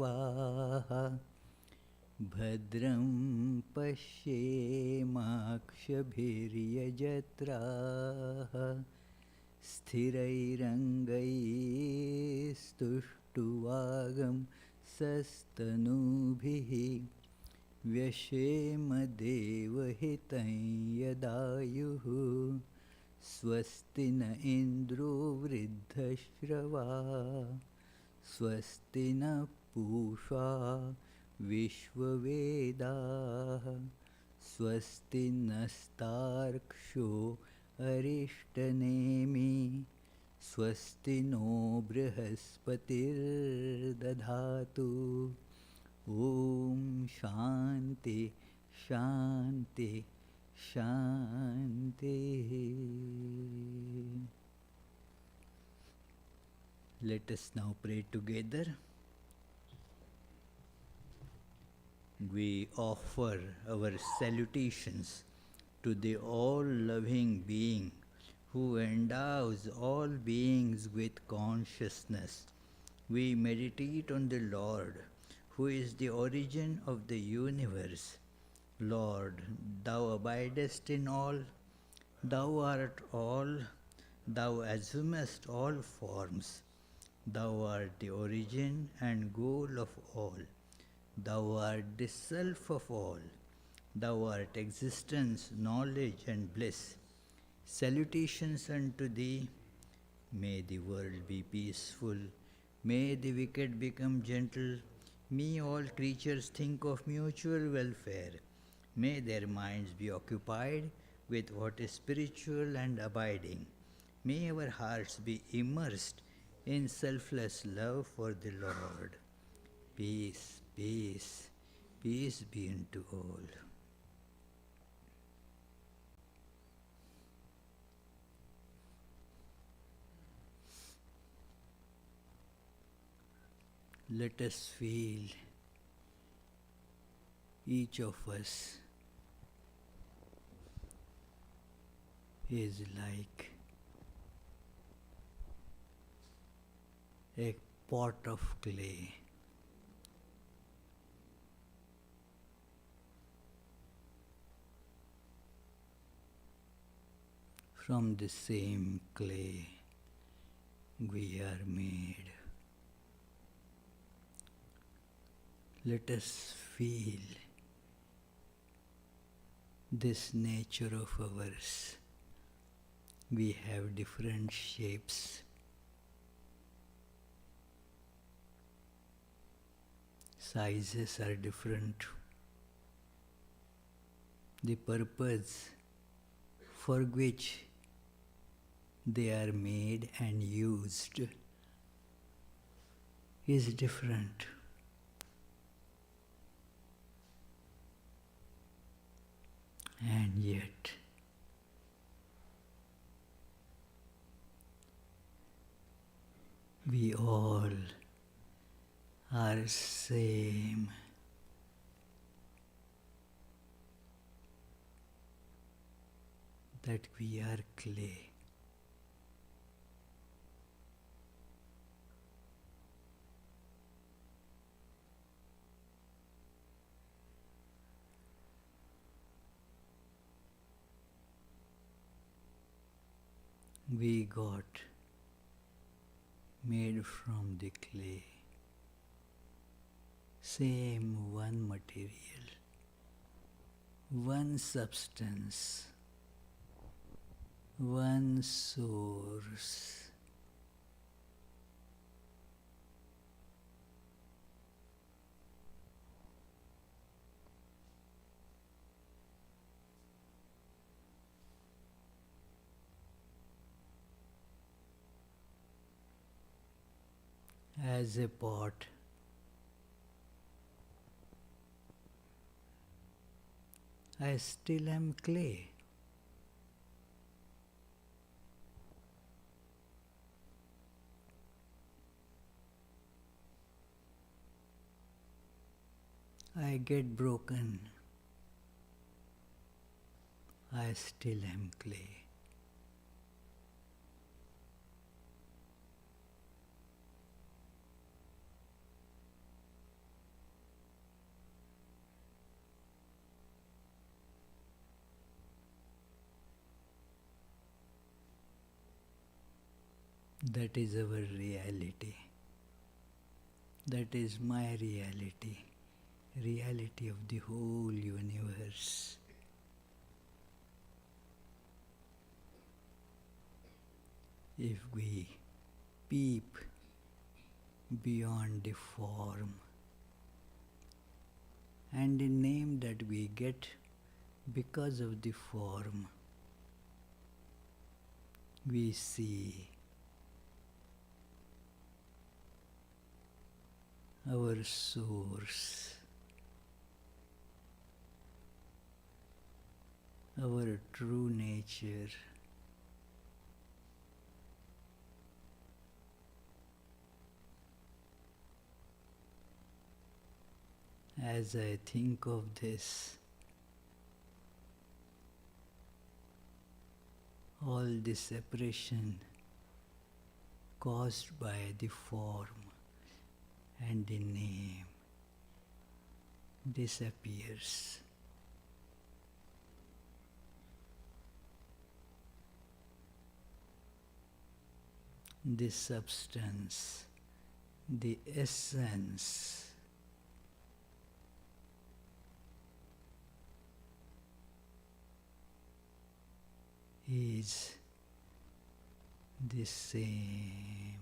देवाः भद्रं पश्येमाक्षभिर्यजत्राः स्थिरैरङ्गैस्तुष्टुवागं सस्तनूभिः व्यशेम देवहितं यदायुः स्वस्ति न इन्द्रो वृद्धश्रवा स्वस्ति नः पूषा विश्ववेदाः स्वस्ति नस्तार्क्ष्यो अरिष्टनेमि स्वस्ति नो बृहस्पतिर्दधातु ॐ शान्ति शान्ति शान्तिः. Let us now pray together. We offer our salutations to the all-loving being who endows all beings with consciousness. We meditate on the Lord, who is the origin of the universe. Lord, thou abidest in all, thou art all, thou assumest all forms. Thou art the origin and goal of all. Thou art the self of all. Thou art existence, knowledge and bliss. Salutations unto thee. May the world be peaceful. May the wicked become gentle. May all creatures think of mutual welfare. May their minds be occupied with what is spiritual and abiding. May our hearts be immersed in selfless love for the Lord. Peace, peace, peace be unto all. Let us feel each of us is like a pot of clay. From the same clay we are made. Let us feel this nature of ours. We have different shapes. Sizes are different. The purpose for which they are made and used is different. And yet, we all are same. That we are clay. We got made from the clay. Same one material, one substance, one source. As a pot, I still am clay. I get broken. I still am clay. That is our reality. That is my reality. Reality of the whole universe. If we peep beyond the form and the name that we get because of the form, we see our source, our true nature. As I think of this, all the separation caused by the form and the name disappears. The substance, the essence is the same.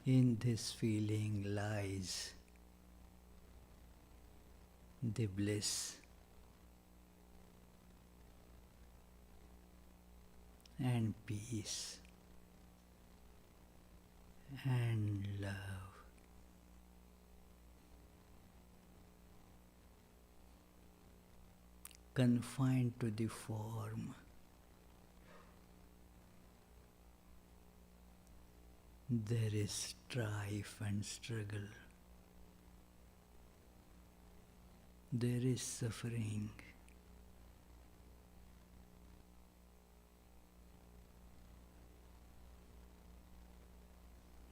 In this feeling lies the bliss and peace and love. Confined to the form, there is strife and struggle. There is suffering.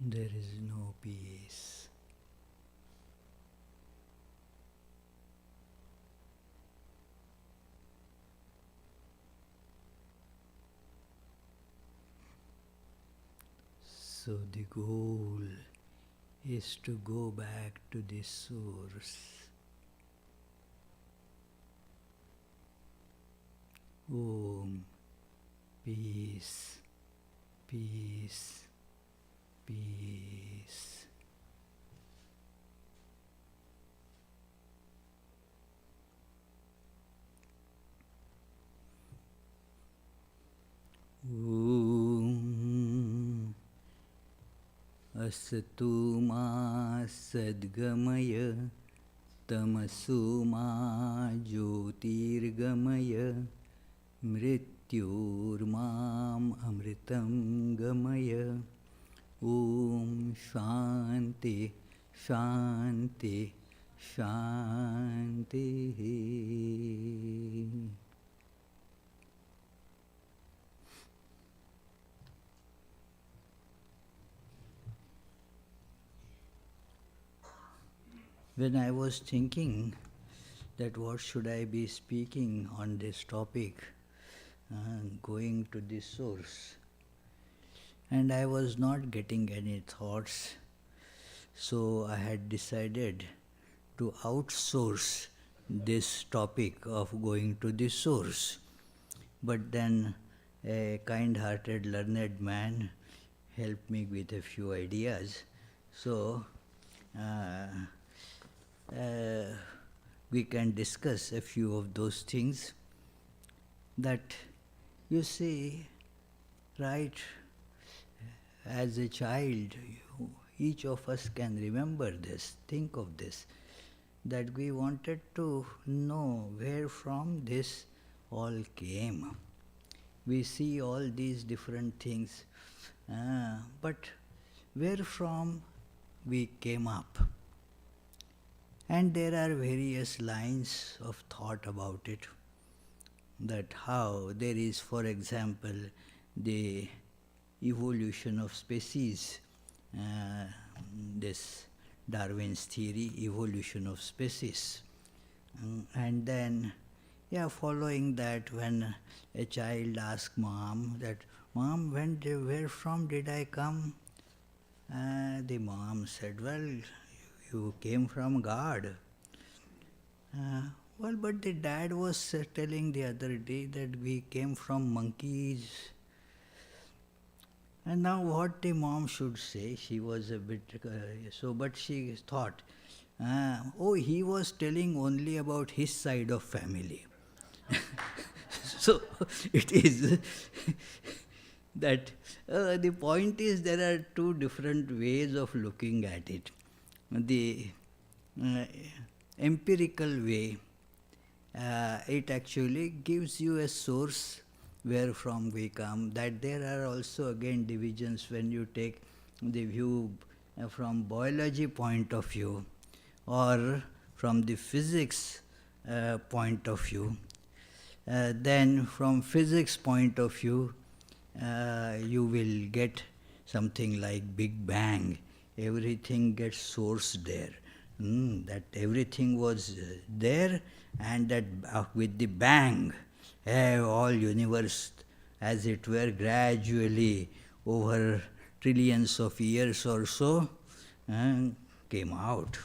There is no peace. So the goal is to go back to the source. Om, peace, peace, peace. Om Asatu ma sadgamaya tamasu ma jyotirgamaya mrityurmam amritam gamaya. Om Shanti Shanti Shanti. When I was thinking that what should I be speaking on this topic, going to the source, and I was not getting any thoughts, so I had decided to outsource this topic of going to the source. But then a kind-hearted, learned man helped me with a few ideas. So we can discuss a few of those things. That, you see, right, as a child, each of us can remember this, think of this, that we wanted to know where from this all came. We see all these different things, but where from we came up? And there are various lines of thought about it, that how there is, for example, the evolution of species, this Darwin's theory, evolution of species. And then, following that, when a child asks mom that, Mom, where from did I come? The mom said, well, you came from God. Well, but the dad was telling the other day that we came from monkeys. And now what the mom should say, she was a bit, but she thought, he was telling only about his side of family. So it is that the point is there are two different ways of looking at it. The empirical way, it actually gives you a source where from we come. That there are also again divisions when you take the view from biology point of view or from the physics point of view. Then from physics point of view, you will get something like Big Bang. Everything gets sourced there. That everything was there, and that with the bang, all universe, as it were, gradually over trillions of years or so, came out.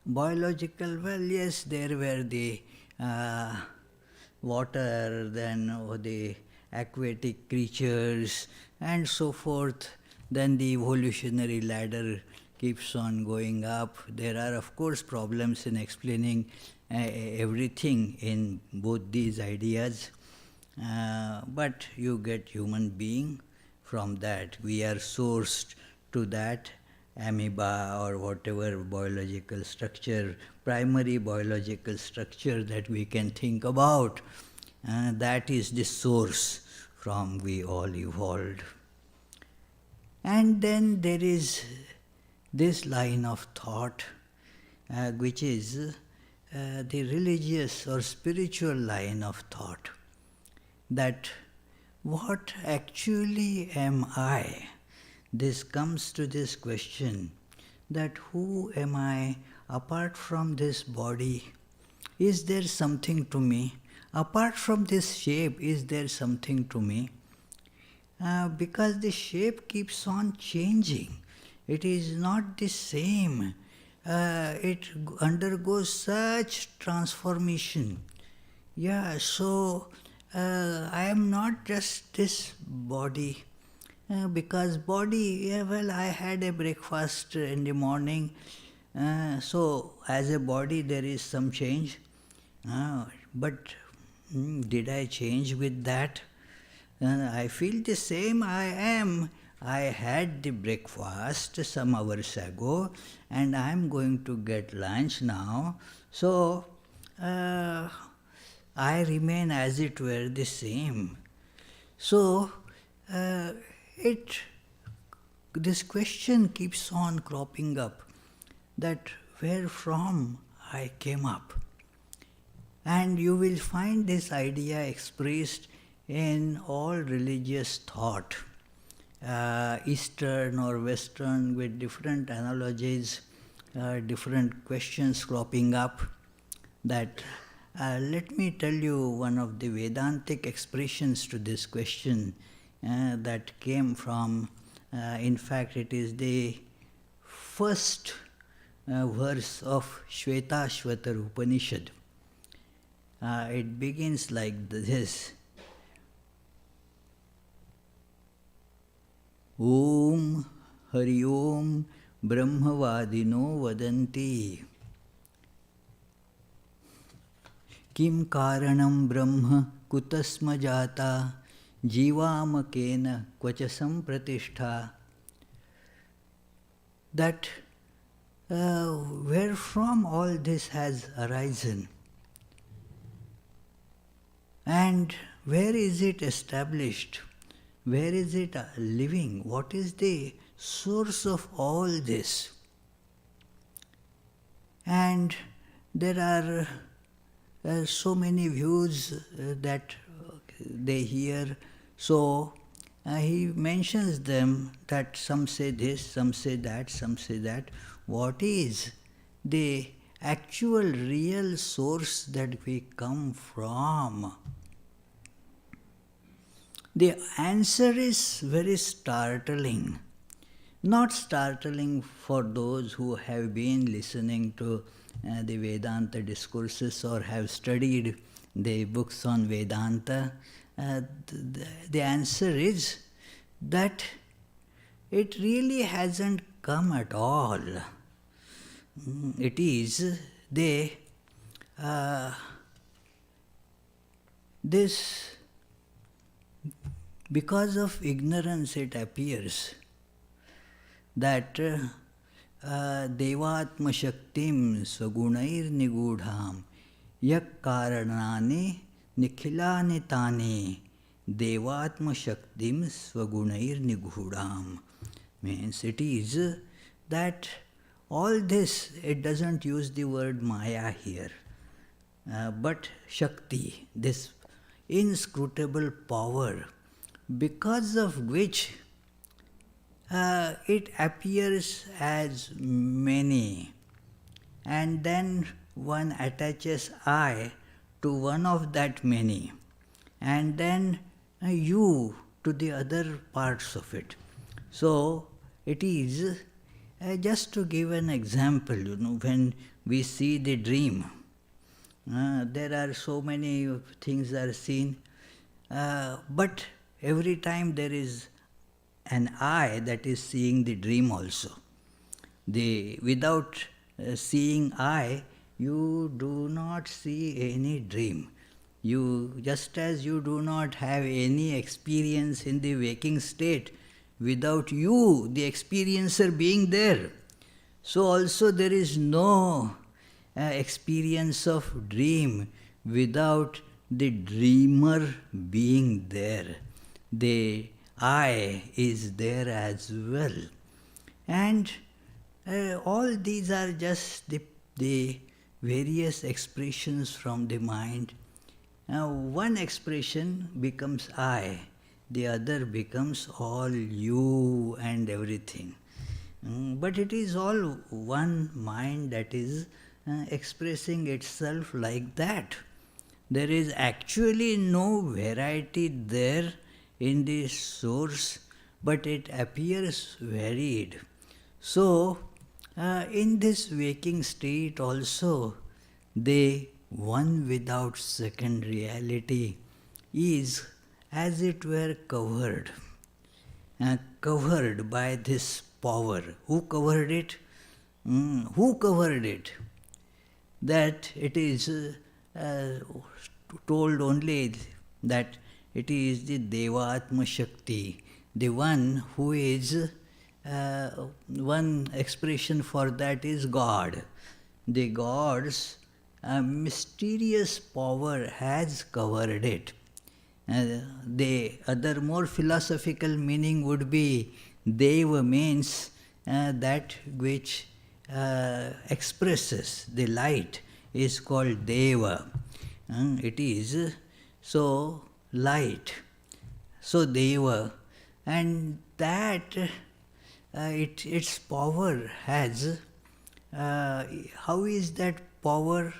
Biological, well, yes, there were the water, then the aquatic creatures, and so forth. Then the evolutionary ladder keeps on going up. There are, of course, problems in explaining everything in both these ideas, but you get human being from that. We are sourced to that amoeba or whatever biological structure, primary biological structure that we can think about. That is the source from we all evolved. And then there is this line of thought, which is the religious or spiritual line of thought, that what actually am I? This comes to this question, that who am I apart from this body? Is there something to me? Apart from this shape, is there something to me? Because the shape keeps on changing. It is not the same. It undergoes such transformation. So I am not just this body. Because body, I had a breakfast in the morning. So as a body there is some change. But did I change with that? I feel the same I am. I had the breakfast some hours ago and I am going to get lunch now. So I remain as it were the same. So this question keeps on cropping up, that where from I came up. And you will find this idea expressed in all religious thought, Eastern or Western, with different analogies, different questions cropping up. That let me tell you one of the Vedantic expressions to this question that came from, in fact it is the first verse of Shvetashvatar Upanishad. It begins like this. Om Hari Om Brahmavadino Vadanti Kim Karanam Brahma Kutasma Jata Jivamakena Kvachasam Pratishtha. That where from all this has arisen, and where is it established? Where is it living? What is the source of all this? And there are so many views that they hear. So he mentions them that some say this, some say that, some say that. What is the actual real source that we come from? The answer is very startling. Not startling for those who have been listening to the Vedanta discourses or have studied the books on Vedanta. The answer is that it really hasn't come at all. It is this, because of ignorance it appears that Devatma Shaktim Swagunair Nigudham Yak Karanani Nikhilani Tani Devatma Shaktim Swagunair Nigudham. Means it is that all this, it doesn't use the word Maya here, but Shakti, this inscrutable power, because of which it appears as many, and then one attaches I to one of that many, and then you to the other parts of it. So it is, just to give an example, when we see the dream, there are so many things are seen, but every time there is an eye that is seeing the dream also. Without seeing eye, you do not see any dream. Just as you do not have any experience in the waking state without you, the experiencer, being there, so also there is no experience of dream without the dreamer being there. The I is there as well. And all these are just the various expressions from the mind. Now, one expression becomes I, the other becomes all you and everything. But it is all one mind that is expressing itself like that. There is actually no variety there in the source, but it appears varied. So, in this waking state also, the one without second reality is, as it were, covered by this power. Who covered it? Who covered it? That it is told only that it is the Devatma Shakti, the one who is, one expression for that is God. The God's mysterious power has covered it. The other more philosophical meaning would be Deva means that which expresses the light is called Deva. It is so light, so Deva, and that its power has, how is that power?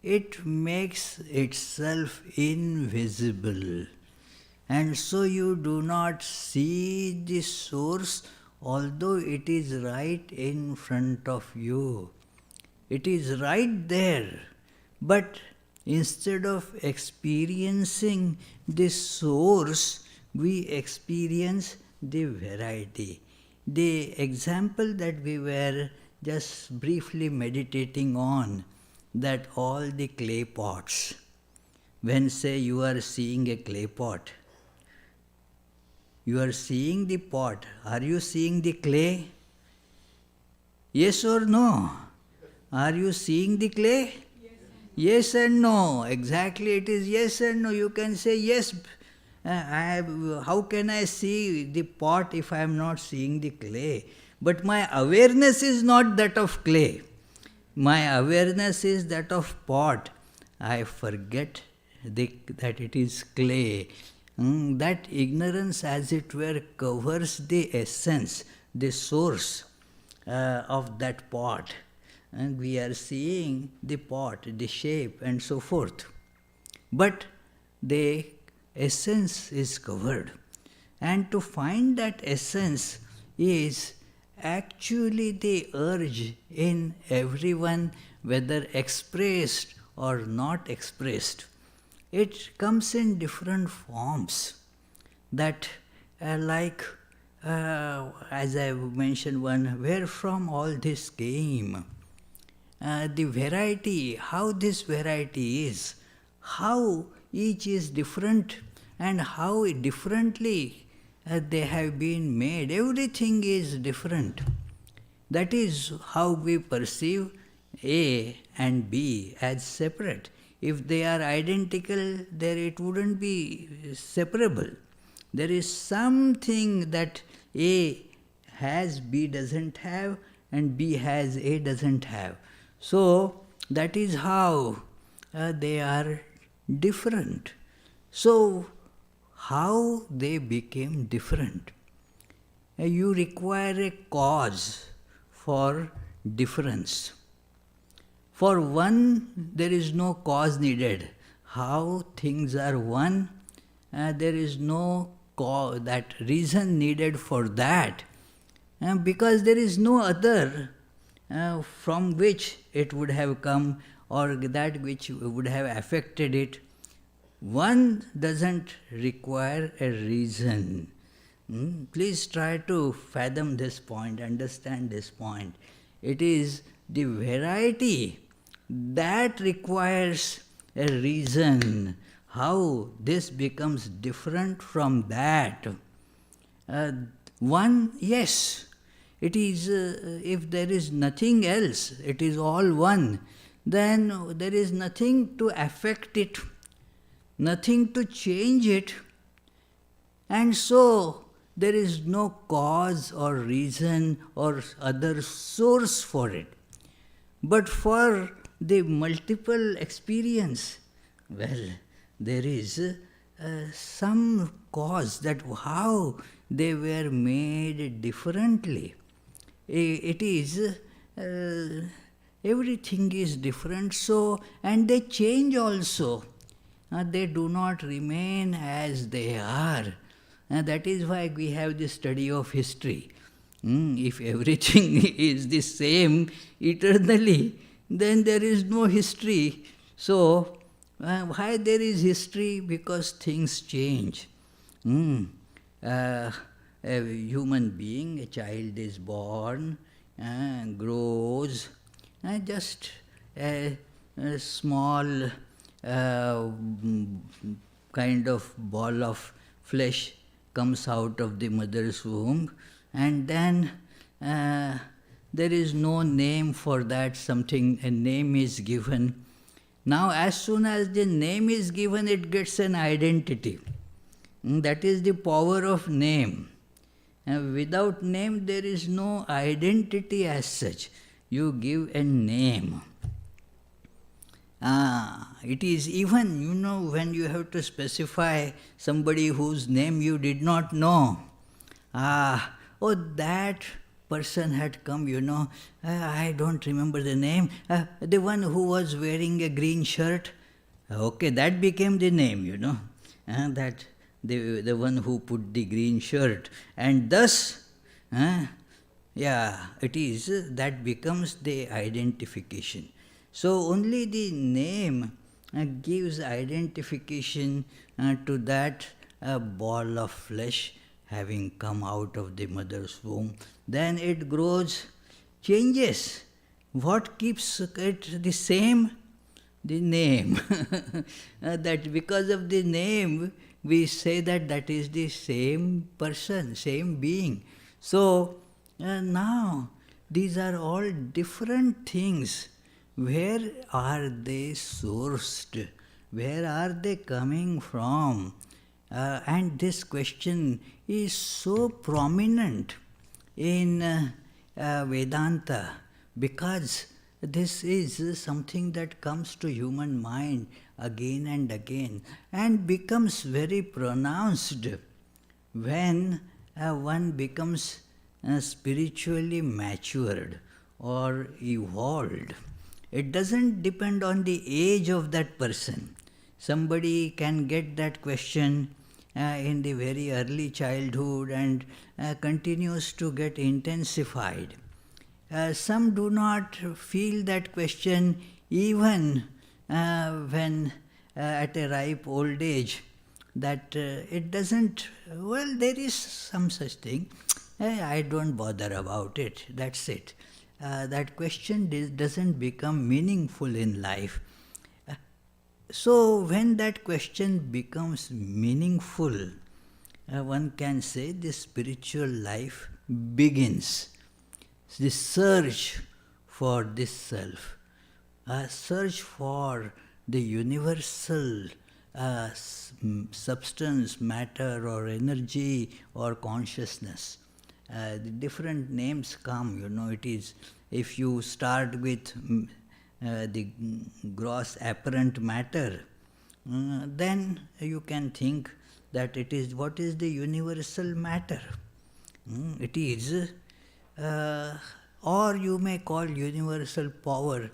It makes itself invisible, and so you do not see the source, although it is right in front of you. It is right there, but instead of experiencing the source, we experience the variety. The example that we were just briefly meditating on, that all the clay pots, when say you are seeing a clay pot, you are seeing the pot, are you seeing the clay? Yes or no? Are you seeing the clay? Yes and no. Exactly, it is yes and no. You can say yes. How can I see the pot if I am not seeing the clay? But my awareness is not that of clay. My awareness is that of pot. I forget that it is clay. that ignorance, as it were, covers the essence, the source of that pot. And we are seeing the pot, the shape, and so forth. But the essence is covered. And to find that essence is actually the urge in everyone, whether expressed or not expressed. It comes in different forms that as I mentioned one, where from all this came. The variety, how this variety is, how each is different and how differently they have been made. Everything is different. That is how we perceive A and B as separate. If they are identical, there it wouldn't be separable. There is something that A has, B doesn't have, and B has, A doesn't have. So that is how they are different. So how they became different? You require a cause for difference. For one, there is no cause needed. How things are one, there is no that reason needed for that, because there is no other from which it would have come or that which would have affected it. One doesn't require a reason. Please try to fathom this point, understand this point. It is the variety that requires a reason. How this becomes different from that. One, yes, it is, if there is nothing else, it is all one, then there is nothing to affect it, nothing to change it, and so there is no cause or reason or other source for it. But for the multiple experience, well, there is some cause that how they were made differently. It is, everything is different, so, and they change also. They do not remain as they are. That is why we have the study of history. If everything is the same eternally, then there is no history. So, why there is history? Because things change. A human being, a child is born, grows, just a small kind of ball of flesh comes out of the mother's womb, and then there is no name for that, something, a name is given. Now, as soon as the name is given, it gets an identity. That is the power of name. Without name, there is no identity as such. You give a name. It is even, when you have to specify somebody whose name you did not know. Oh, that person had come, I don't remember the name. The one who was wearing a green shirt. Okay, that became the name, that the one who put the green shirt. And thus, it is, that becomes the identification. So only the name gives identification to that ball of flesh having come out of the mother's womb. Then it grows, changes. What keeps it the same? The name. That because of the name, we say that that is the same person, same being. So now, these are all different things. Where are they sourced? Where are they coming from? And this question is so prominent in Vedanta because this is something that comes to human mind again and becomes very pronounced when one becomes spiritually matured or evolved. It doesn't depend on the age of that person. Somebody can get that question in the very early childhood and continues to get intensified. Some do not feel that question even when at a ripe old age, that it doesn't, well, there is some such thing. I don't bother about it, that's it. That question doesn't become meaningful in life. So when that question becomes meaningful, one can say the spiritual life begins. The search for this self, a search for the universal substance, matter or energy or consciousness. The different names come, it is, if you start with the gross apparent matter, then you can think that it is, what is the universal matter? It is, or you may call universal power,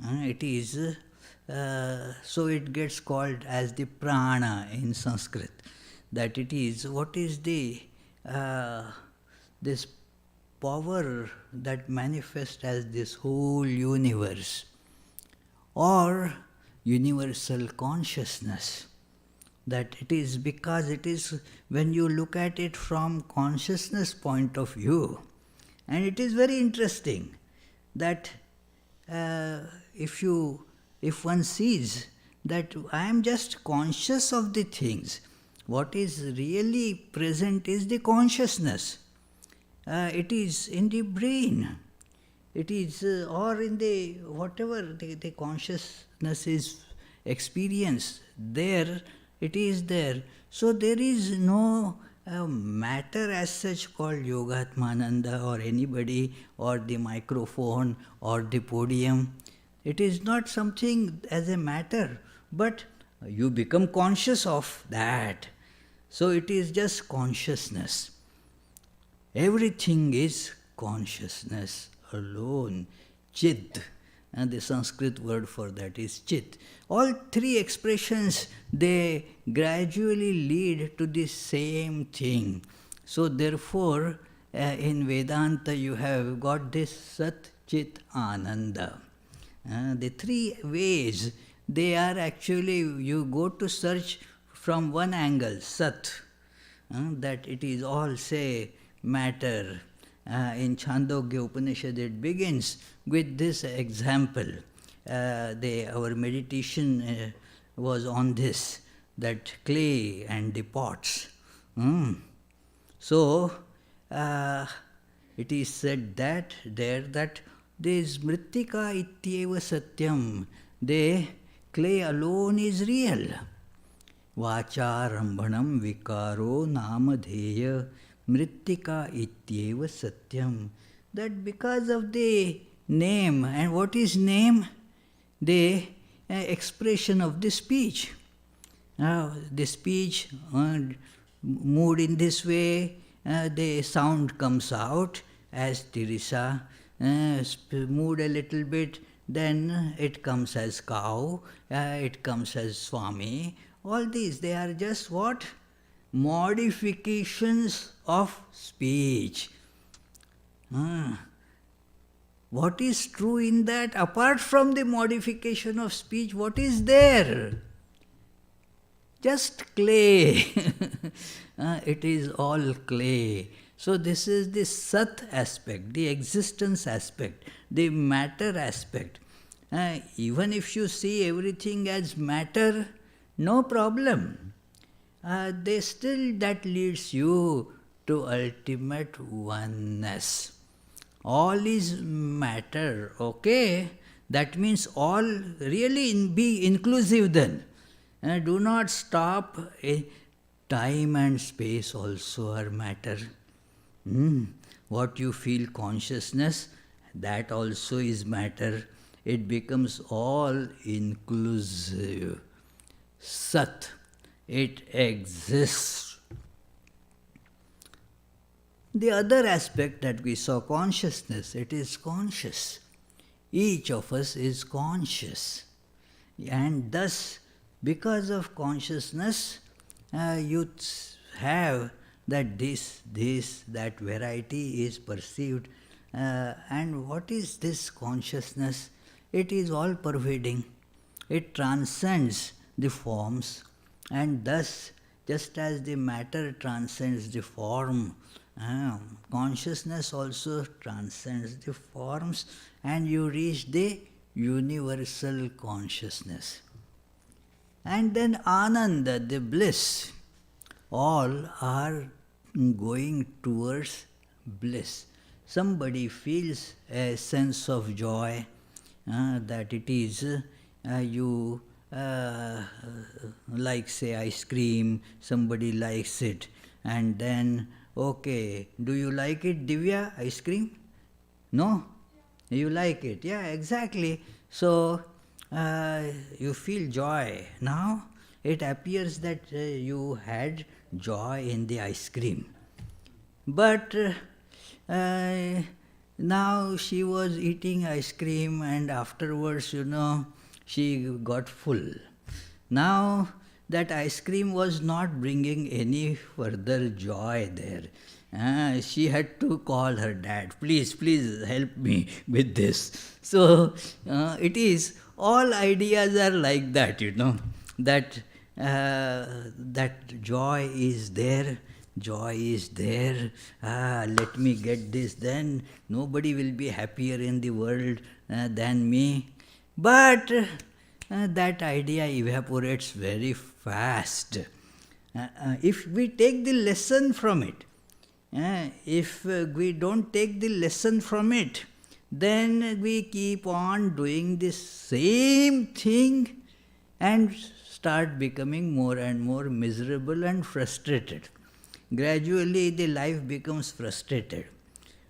it is, so it gets called as the prana in Sanskrit, that it is, what is the, this power that manifests as this whole universe, or universal consciousness. That it is, because it is, when you look at it from consciousness point of view, and it is very interesting that if one sees that I am just conscious of the things, what is really present is the consciousness. It is in the brain. It is, or in the, whatever the consciousness is experienced, there, it is there. So there is no matter as such called Yogatmananda or anybody or the microphone or the podium. It is not something as a matter, but you become conscious of that. So it is just consciousness. Everything is consciousness alone. Chit, and the Sanskrit word for that is chit. All three expressions, they gradually lead to the same thing. So therefore, in Vedanta you have got this Sat, Chit, Ananda. The three ways, they are actually, you go to search from one angle, Sat, that it is all, say, matter. In Chandogya Upanishad it begins with this example. Our meditation was on this, that clay and the pots. So, it is said that there that this mrittika ityeva satyam, the clay alone is real. Vacharambhanam vikaro namadheya mrittika ityeva satyam. That because of the name, and what is name? The expression of the speech. The speech moved in this way, the sound comes out as Tirisa, moved a little bit, then it comes as cow, it comes as Swami. All these, they are just what? Modifications of speech. What is true in that? Apart from the modification of speech, what is there? Just clay. It is all clay. So this is the Sat aspect, the existence aspect, the matter aspect. Even if you see everything as matter, no problem. Still that leads you to ultimate oneness. All is matter, okay? That means all, really be inclusive then. Do not stop. Time and space also are matter. What you feel consciousness, that also is matter. it becomes all inclusive. Sat, it exists. The other aspect that we saw, consciousness, it is conscious. Each of us is conscious. And thus, because of consciousness, you have that that variety is perceived. And what is this consciousness? It is all pervading. It transcends the forms, and thus, just as the matter transcends the form, consciousness also transcends the forms, and you reach the universal consciousness. And then Ananda, the bliss, all are going towards bliss. Somebody feels a sense of joy, that it is you like, say, ice cream, somebody likes it, and then, okay, do you like it, Divya, ice cream? No? You like it? Yeah, exactly. So, you feel joy. Now, it appears that you had joy in the ice cream. But now she was eating ice cream, and afterwards, she got full. Now, that ice cream was not bringing any further joy there. She had to call her dad, please help me with this. So, it is, all ideas are like that, that that joy is there. Joy is there. Let me get this, then nobody will be happier in the world than me. But that idea evaporates very fast. If we take the lesson from it, if we don't take the lesson from it, then we keep on doing the same thing and start becoming more and more miserable and frustrated. Gradually, the life becomes frustrated.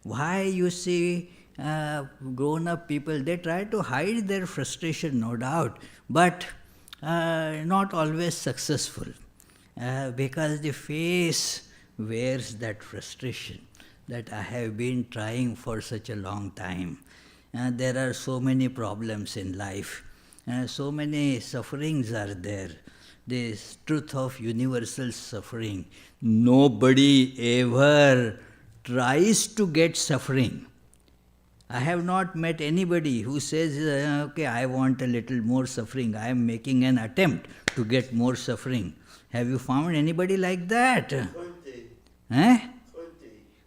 Why, you see, grown-up people, they try to hide their frustration, no doubt, but not always successful, because the face wears that frustration that I have been trying for such a long time. There are so many problems in life, so many sufferings are there. This truth of universal suffering. Nobody ever tries to get suffering. I have not met anybody who says, okay, I want a little more suffering. I am making an attempt to get more suffering. Have you found anybody like that? Kunti.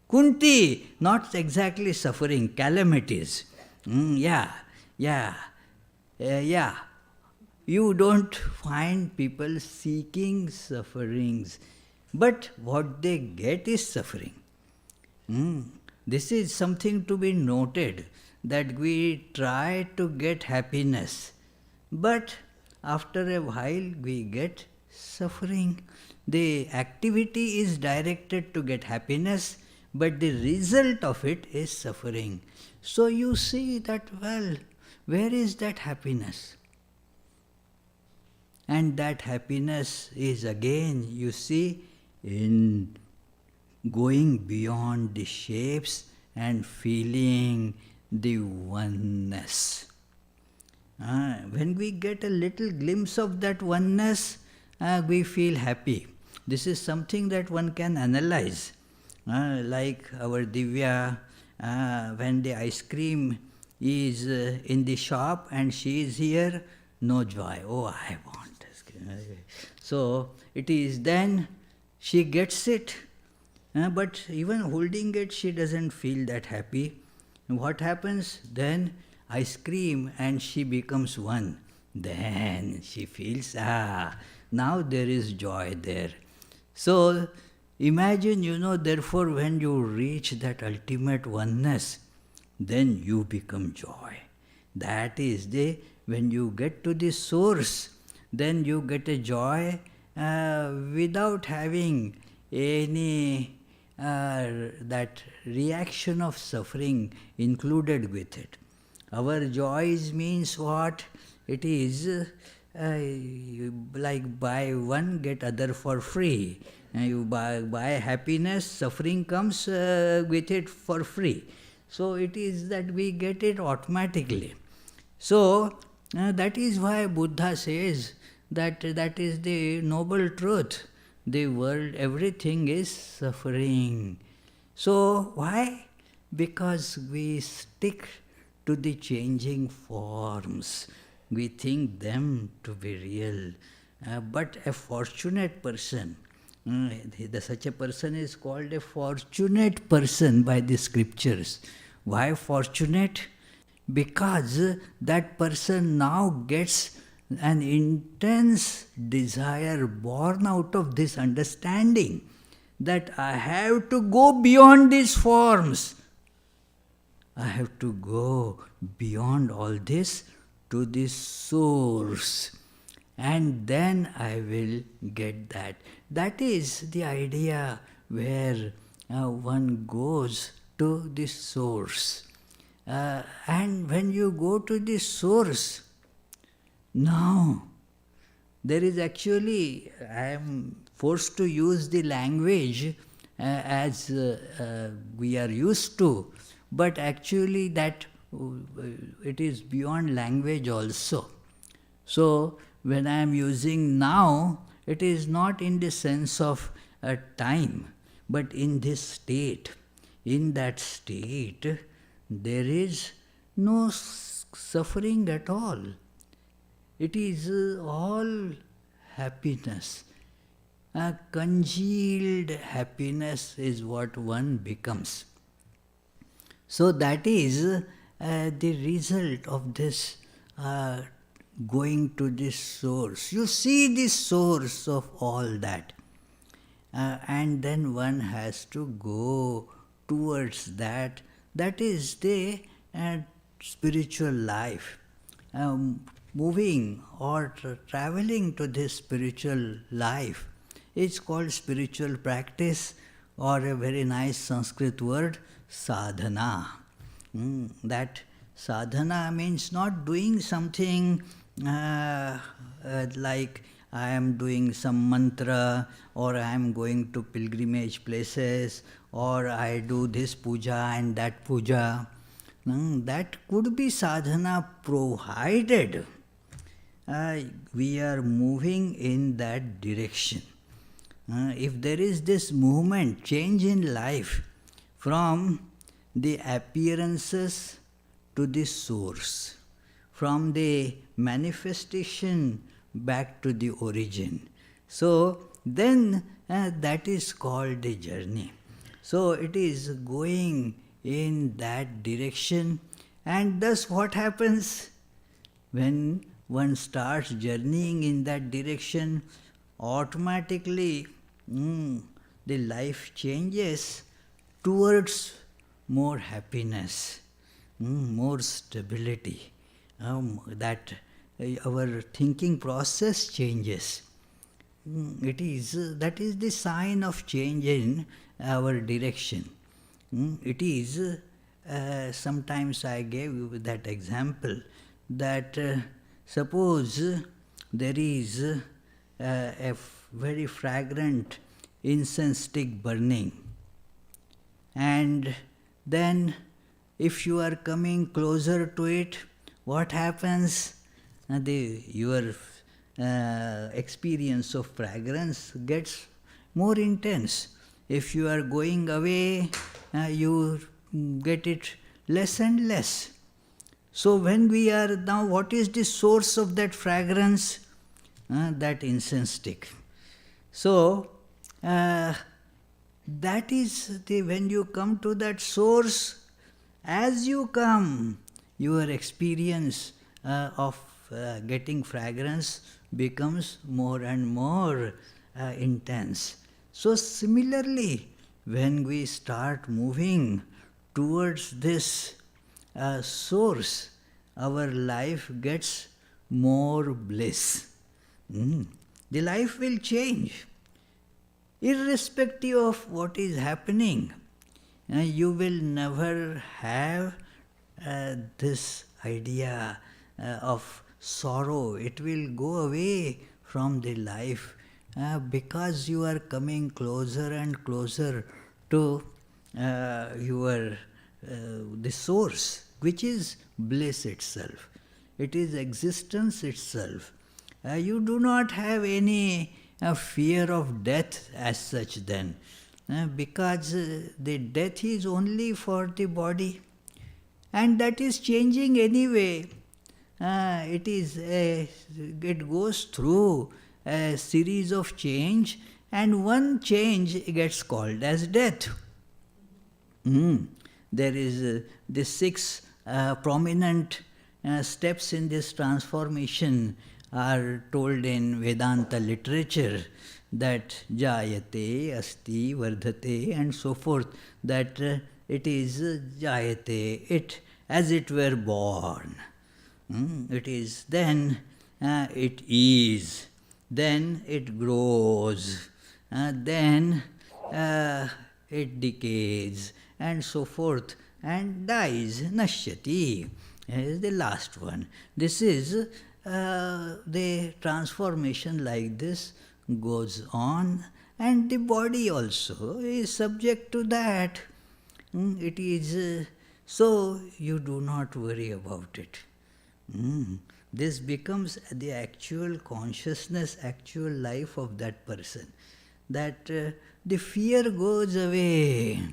Kunti. Not exactly suffering, calamities. Yeah. You don't find people seeking sufferings, but what they get is suffering. This is something to be noted, that we try to get happiness, but after a while we get suffering. The activity is directed to get happiness, but the result of it is suffering. So you see that, well, where is that happiness? And that happiness is again, you see, in going beyond the shapes and feeling the oneness. When we get a little glimpse of that oneness, we feel happy. This is something that one can analyze. Like our Divya, when the ice cream is in the shop and she is here, no joy. Oh, I want ice cream. So it is then she gets it, but even holding it, she doesn't feel that happy. And what happens? Then ice cream and she becomes one. Then she feels, now there is joy there. So imagine, therefore when you reach that ultimate oneness, then you become joy. That is when you get to the source, then you get a joy without having any that reaction of suffering included with it. Our joys means what? It is like buy one, get other for free. You buy happiness, suffering comes with it for free. So it is that we get it automatically. So that is why Buddha says that that is the noble truth. The world, everything is suffering. So why? Because we stick to the changing forms. We think them to be real. But a fortunate person, such a person is called a fortunate person by the scriptures. Why fortunate? Because that person now gets an intense desire born out of this understanding that I have to go beyond these forms. I have to go beyond all this to the source. And then I will get that. That is the idea where one goes to the source. And when you go to the source, now there is actually, I am forced to use the language as we are used to, but actually that it is beyond language also. So when I am using now, it is not in the sense of time, but in this state. In that state, there is no suffering at all. It is all happiness. Congealed happiness is what one becomes. So that is the result of this going to this source. You see the source of all that. And then one has to go towards that. That is the spiritual life. Moving or traveling to this spiritual life is called spiritual practice, or a very nice Sanskrit word, sadhana. That sadhana means not doing something like I am doing some mantra, or I am going to pilgrimage places, or I do this puja and that puja. That could be sadhana, provided we are moving in that direction. If there is this movement, change in life from the appearances to the source, from the manifestation back to the origin, so then that is called the journey. So it is going in that direction, and thus what happens? When one starts journeying in that direction, automatically the life changes towards more happiness, more stability. That our thinking process changes. That is the sign of change in our direction. It is, sometimes I gave you that example, that suppose there is a very fragrant incense stick burning, and then if you are coming closer to it, what happens? Your experience of fragrance gets more intense. If you are going away, you get it less and less. So when we are now, what is the source of that fragrance? That incense stick. So that is when you come to that source, as you come, your experience of getting fragrance becomes more and more intense. So similarly, when we start moving towards this source, our life gets more bliss. The life will change. Irrespective of what is happening, you will never have this idea of sorrow, it will go away from the life because you are coming closer and closer to your the source, which is bliss itself. It is existence itself. You do not have any fear of death as such then, because the death is only for the body, and that is changing anyway. It goes through a series of change, and one change gets called as death. There is the six prominent steps in this transformation are told in Vedanta literature, that jayate, asti, vardhate, and so forth, that it is jayate, it as it were born. It is, then it is, then it grows, then it decays, and so forth, and dies, nashyati is the last one. This is the transformation like this goes on, and the body also is subject to that. It is so you do not worry about it. This becomes the actual consciousness, actual life of that person, that the fear goes away.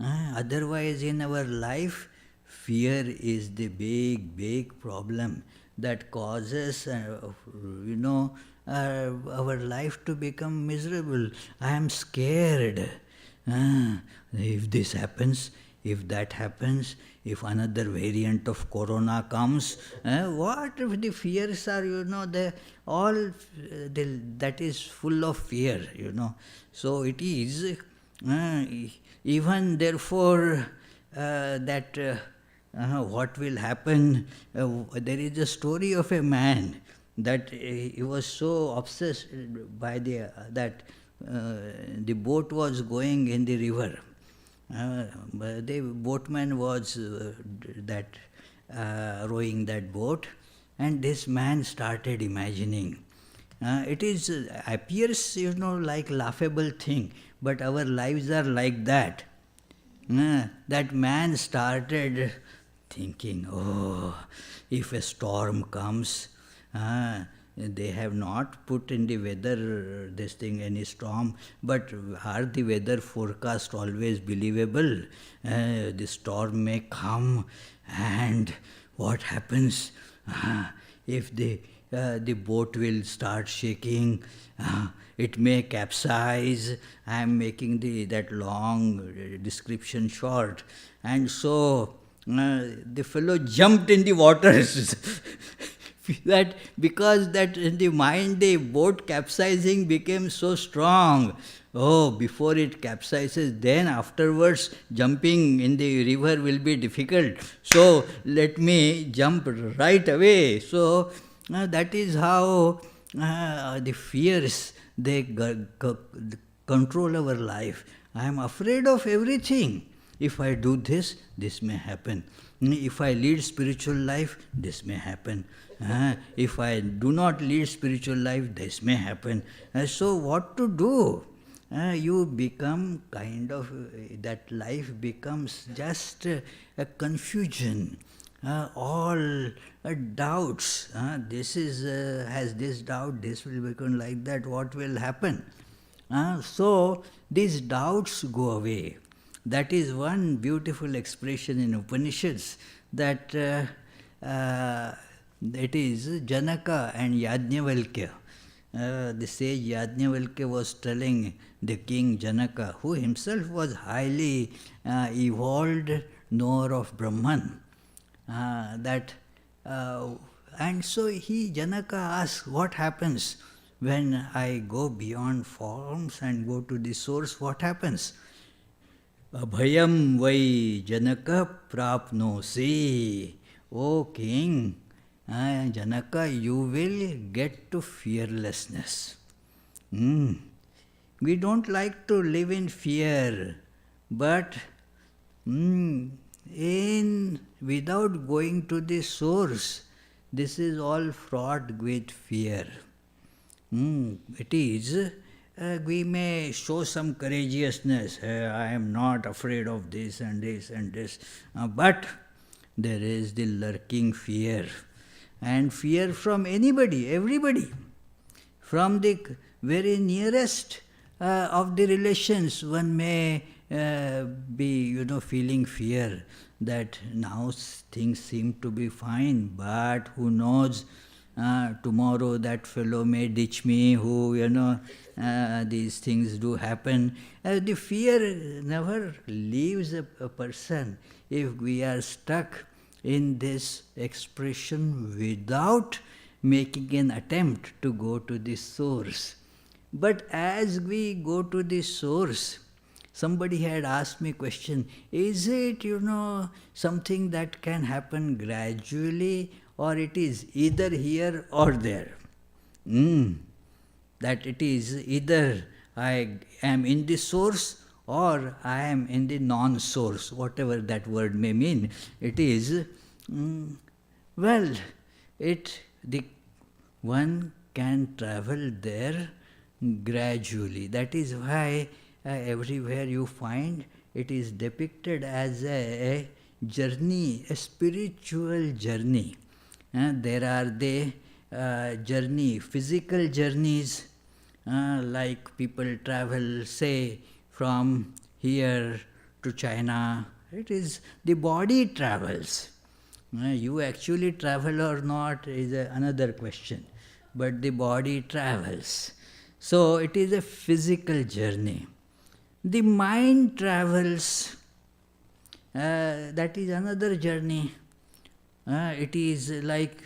Otherwise in our life, fear is the big problem that causes our life to become miserable. I am scared. If this happens, if that happens, if another variant of corona comes, what if the fears are, that is full of fear, So it is, even therefore, that what will happen, there is a story of a man that he was so obsessed by that the boat was going in the river. The boatman was rowing that boat, and this man started imagining. It appears, like laughable thing, but our lives are like that. That man started thinking, if a storm comes, they have not put in the weather any storm, but are the weather forecast always believable? The storm may come, and what happens if the boat will start shaking? It may capsize. I am making that long description short. And so the fellow jumped in the waters. That because that in the mind the boat capsizing became so strong. Before it capsizes, then afterwards jumping in the river will be difficult. So let me jump right away. So that is how the fears, they control our life. I am afraid of everything. If I do this, this may happen. If I lead spiritual life, this may happen. If I do not lead spiritual life, this may happen. So what to do? You become that life becomes just a confusion. All doubts. This has this doubt, this will become like that, what will happen? So these doubts go away. That is one beautiful expression in Upanishads, that it is Janaka and Yajnavalkya. The sage Yajnavalkya was telling the king Janaka, who himself was highly evolved knower of Brahman, and so Janaka asks, what happens when I go beyond forms and go to the source? What happens? Abhayam vai Janaka prapnosi. O king, Janaka, you will get to fearlessness. We don't like to live in fear, but without going to the source, this is all fraught with fear. It is, we may show some courageousness, I am not afraid of this and this and this, but there is the lurking fear. And fear from anybody, everybody. From the very nearest of the relations, one may be, feeling fear that now things seem to be fine, but who knows, tomorrow that fellow may ditch me, these things do happen. The fear never leaves a person if we are stuck in this expression without making an attempt to go to the source. But as we go to the source, somebody had asked me a question, is it, something that can happen gradually, or it is either here or there? That it is either I am in the source or I am in the non-source, whatever that word may mean. It is, the one can travel there gradually. That is why everywhere you find it is depicted as a journey, a spiritual journey. There are the physical journeys, like people travel, say, from here to China. It is the body travels. You actually travel or not is another question, but the body travels. So it is a physical journey. The mind travels, that is another journey. It is like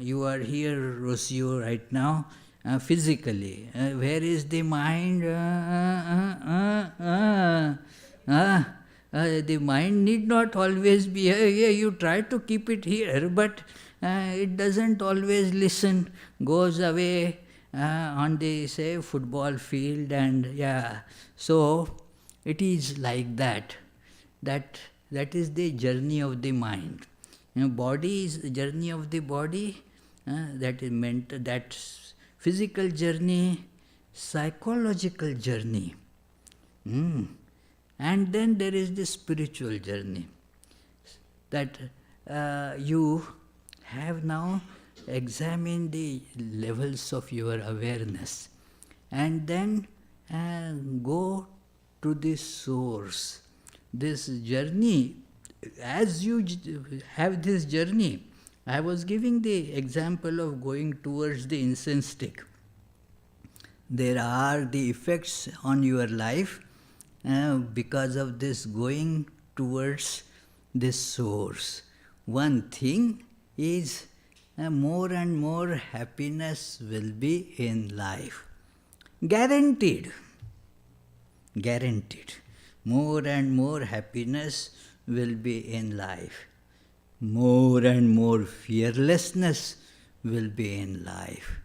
you are here, Rocio, right now, physically. Where is the mind? The mind need not always be here. You try to keep it here, but it doesn't always listen, goes away on the, say, football field, and so it is like that. That is the journey of the mind. Body is the journey of the body, that is meant, that physical journey, psychological journey. And then there is the spiritual journey, that you have now examined the levels of your awareness, and then go to the source. This journey, as you have this journey, I was giving the example of going towards the incense stick. There are the effects on your life because of this going towards this source. One thing is, more and more happiness will be in life. Guaranteed. More and more happiness will be in life. More and more fearlessness will be in life.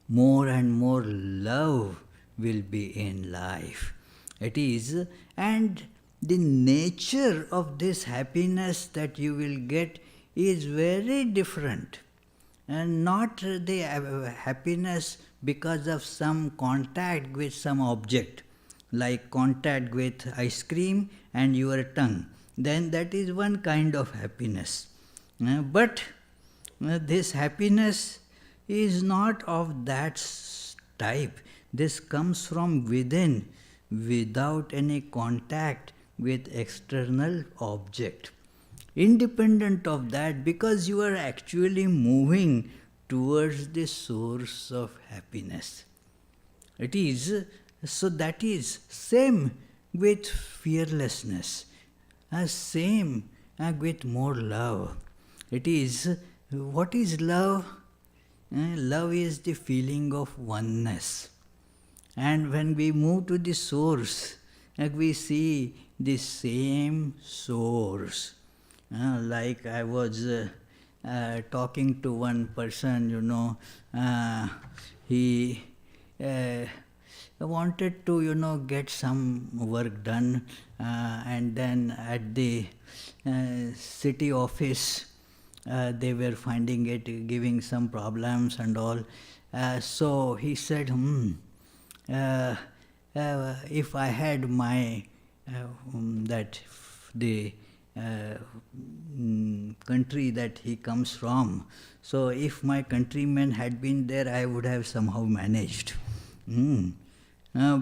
More and more love will be in life. It is, and the nature of this happiness that you will get is very different, and not the happiness because of some contact with some object, like contact with ice cream and your tongue. Then that is one kind of happiness. But this happiness is not of that type. This comes from within, without any contact with external object. Independent of that, because you are actually moving towards the source of happiness. It is, so that is same with fearlessness, same with more love. It is, what is love? Love is the feeling of oneness. And when we move to the source, we see the same source. Like I was talking to one person, he wanted to, get some work done, and then at the city office, they were finding it giving some problems and all. So he said, uh, if I had my that the country that he comes from, so if my countrymen had been there, I would have somehow managed.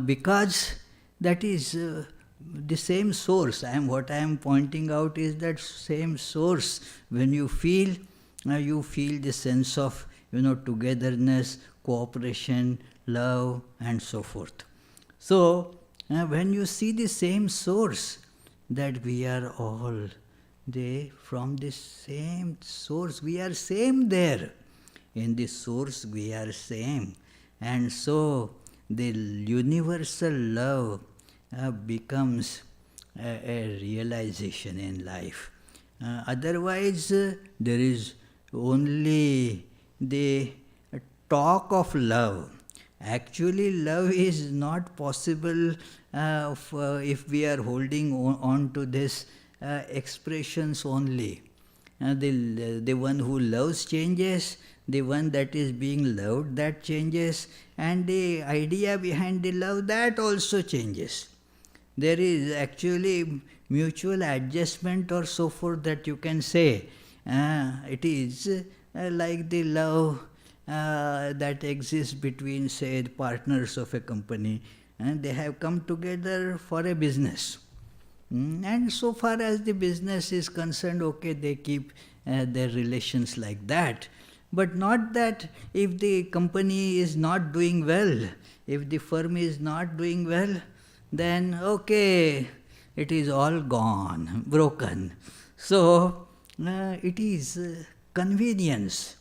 Because that is the same source. What I am pointing out is that same source. When you feel the sense of togetherness, cooperation, love, and so forth. So when you see the same source, that we are all from the same source, we are same there. In the source we are same, and so the universal love becomes a realization in life. Otherwise, there is only the talk of love. Actually, love is not possible if we are holding on to this expressions only. The one who loves changes, the one that is being loved, that changes, and the idea behind the love, that also changes. There is actually mutual adjustment or so forth that you can say. It is like the love that exists between, say, the partners of a company, and they have come together for a business. And so far as the business is concerned, okay, they keep their relations like that. But not that if the company is not doing well, if the firm is not doing well, then okay, it is all gone, broken. So it is convenience.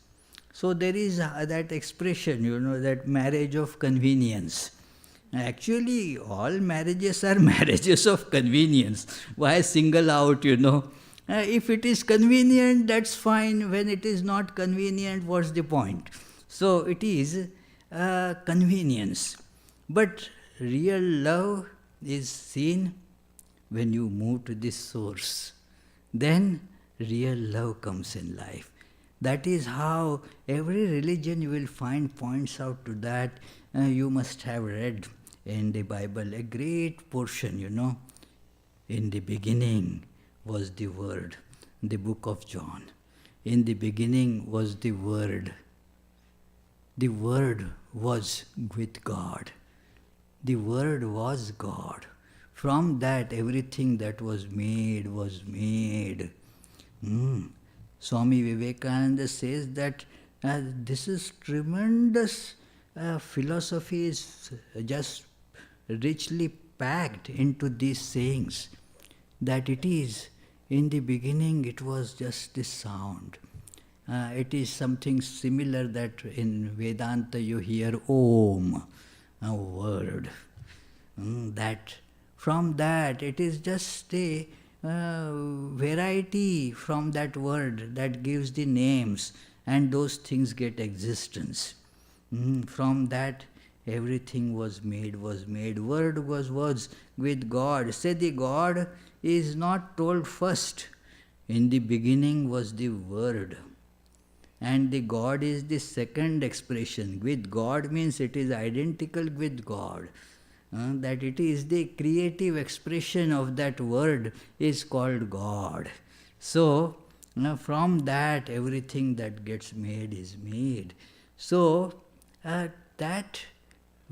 So there is that expression, that marriage of convenience. Actually, all marriages are marriages of convenience. Why single out, If it is convenient, that's fine. When it is not convenient, what's the point? So it is convenience. But real love is seen when you move to this source. Then real love comes in life. That is how every religion you will find points out to that. You must have read in the Bible a great portion, In the beginning was the Word, the book of John. In the beginning was the Word. The Word was with God. The Word was God. From that, everything that was made was made. Swami Vivekananda says that this is tremendous philosophy is just richly packed into these sayings, that it is, in the beginning it was just this sound. It is something similar that in Vedanta you hear Om, a word. That from that it is just a variety from that word that gives the names, and those things get existence. From that everything was made. Word was with God. Say the God is not told first. In the beginning was the Word. And the God is the second expression. With God means it is identical with God. That it is the creative expression of that word is called God. So, from that everything that gets made is made. So, that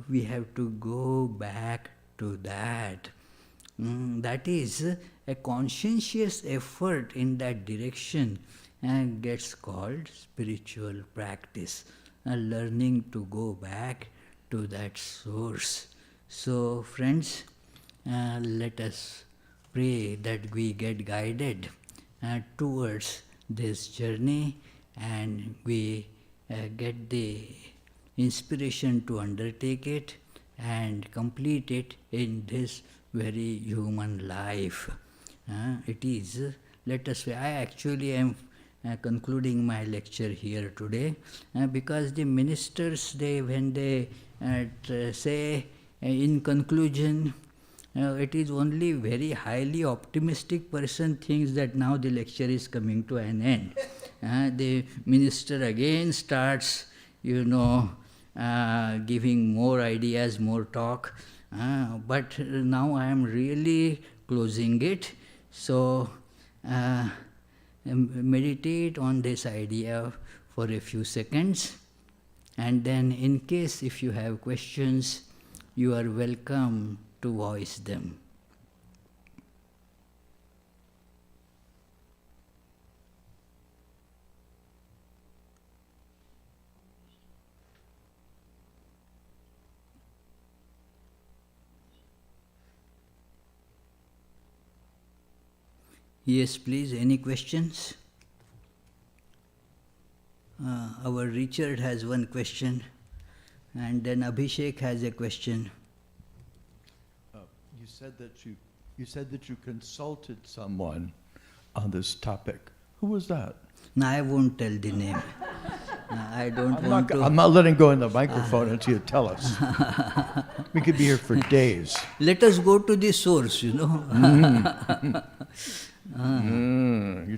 we have to go back to that. That is a conscientious effort in that direction and gets called spiritual practice, learning to go back to that source. So friends, let us pray that we get guided towards this journey, and we get the inspiration to undertake it and complete it in this very human life. It is, let us say, I actually am concluding my lecture here today because the ministers, when they say in conclusion, it is only very highly optimistic person thinks that now the lecture is coming to an end. The minister again starts, giving more ideas, more talk. But now I am really closing it. So meditate on this idea for a few seconds. And then in case if you have questions, you are welcome to voice them. Yes, please, any questions? Our Richard has one question, and then Abhishek has a question. You said that you consulted someone on this topic. Who was that? No, I won't tell the name. I don't want to. I'm not letting go in the microphone until you tell us. We could be here for days. Let us go to the source, You're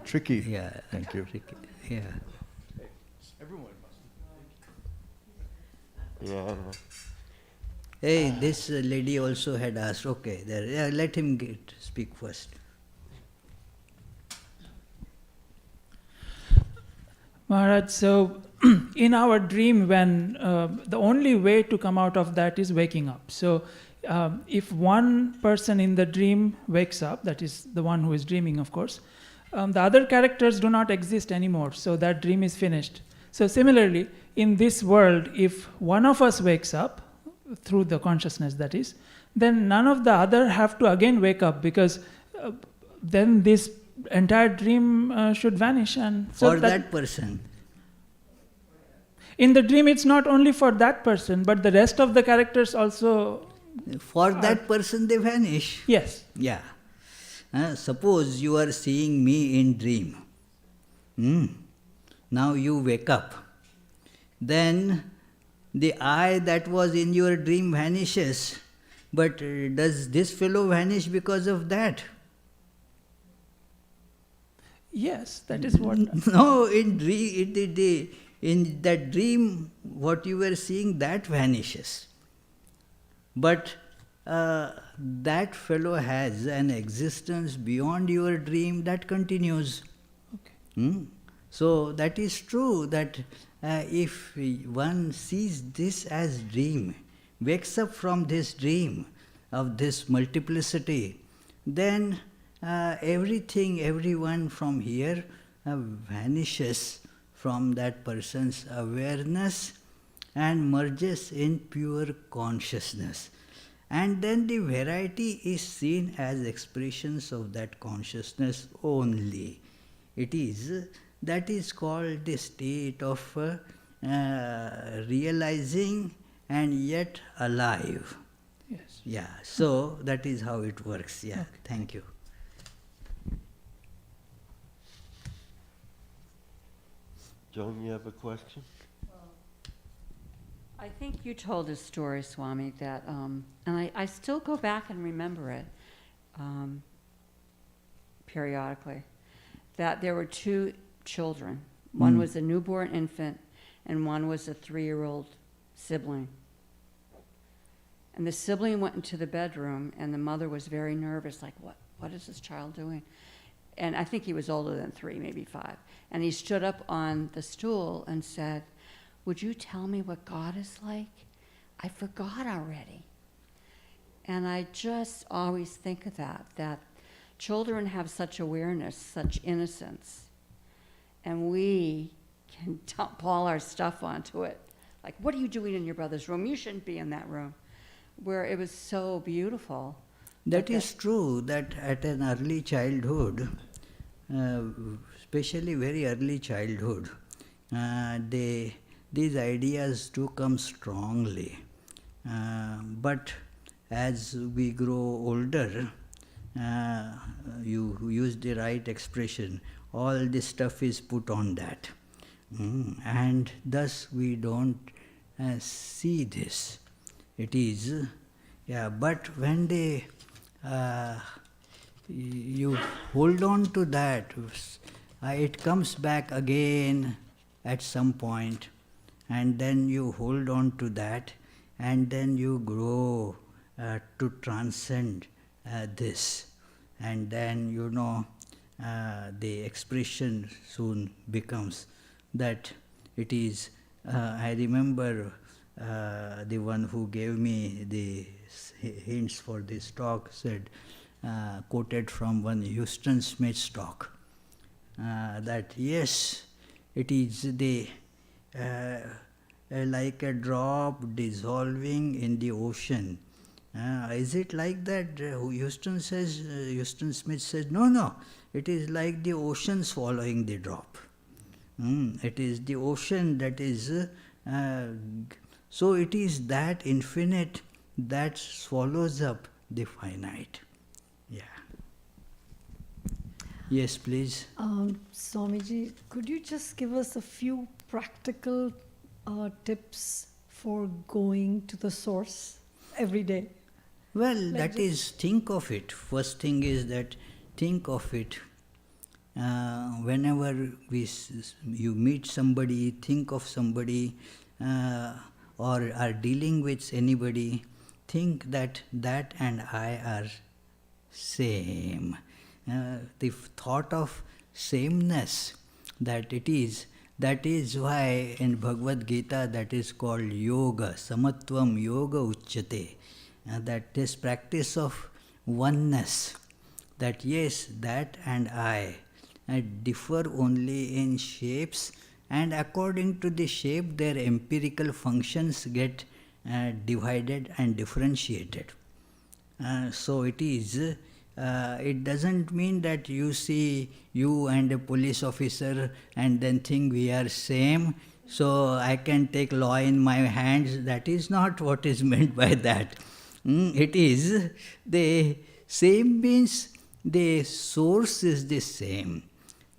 tricky. Yeah. Thank you. Tricky. Yeah. Everyone must. Yeah. Hey, this lady also had asked. Okay, there. Yeah, let him speak first. Maharaj, so in our dream, when the only way to come out of that is waking up. So if one person in the dream wakes up, that is the one who is dreaming, of course, the other characters do not exist anymore, so that dream is finished. So similarly, in this world, if one of us wakes up, through the consciousness that is, then none of the other have to again wake up, because then this entire dream should vanish. And so For that person. In the dream, it's not only for that person, but the rest of the characters also. For that person, they vanish. Yes. Yeah. Suppose you are seeing me in dream. Now you wake up. Then the I that was in your dream vanishes. But does this fellow vanish because of that? Yes, that is what. No, in that dream, what you were seeing, that vanishes. But that fellow has an existence beyond your dream that continues. Okay. So that is true that if one sees this as dream, wakes up from this dream of this multiplicity, then everything, everyone from here vanishes from that person's awareness and merges in pure consciousness. And then the variety is seen as expressions of that consciousness only. That is called the state of realizing and yet alive. Yes. Yeah, so that is how it works. Yeah, Okay. Thank you. John, you have a question? I think you told a story, Swami, that, and I still go back and remember it periodically, that there were two children. One was a newborn infant, and one was a 3-year-old sibling. And the sibling went into the bedroom, and the mother was very nervous, like, what is this child doing? And I think he was older than 3, maybe 5. And he stood up on the stool and said, "Would you tell me what God is like? I forgot already." And I just always think of that children have such awareness, such innocence, and we can dump all our stuff onto it. Like, what are you doing in your brother's room? You shouldn't be in that room. Where it was so beautiful. That is true, that at an early childhood, especially very early childhood, these ideas do come strongly. But as we grow older, you use the right expression, all this stuff is put on that. And thus we don't see this. It is Yeah, but when you hold on to that, it comes back again at some point, and then you hold on to that, and then you grow to transcend this. And then, the expression soon becomes that it is, I remember the one who gave me the hints for this talk said, quoted from one Houston Smith's talk, that yes, it is like a drop dissolving in the ocean. Is it like that? Houston Smith says, no, it is like the ocean swallowing the drop. It is the ocean that is, so it is that infinite that swallows up the finite. Yeah. Yes, please. Swamiji, could you just give us a few practical tips for going to the source every day? Well, Like that is, think of it. First thing is that think of it. Whenever you meet somebody, think of somebody, or are dealing with anybody, think that and I are same. The thought of sameness, that is why in Bhagavad Gita that is called yoga, samatvam yoga uchyate. That this practice of oneness, that yes, that and I differ only in shapes, and according to the shape their empirical functions get divided and differentiated. So it is, it doesn't mean that you see you and a police officer and then think we are same, so I can take law in my hands. That is not what is meant by that. It is the same means the source is the same.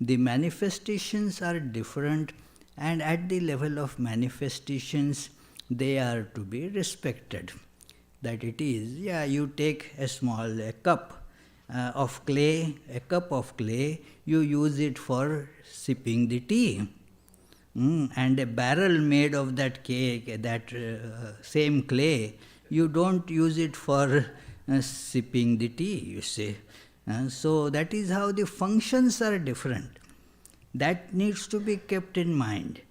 The manifestations are different, and at the level of manifestations they are to be respected. That it is, you take a cup of clay, you use it for sipping the tea. And a barrel made of that cake, that same clay, you don't use it for sipping the tea, you see. So that is how the functions are different. That needs to be kept in mind,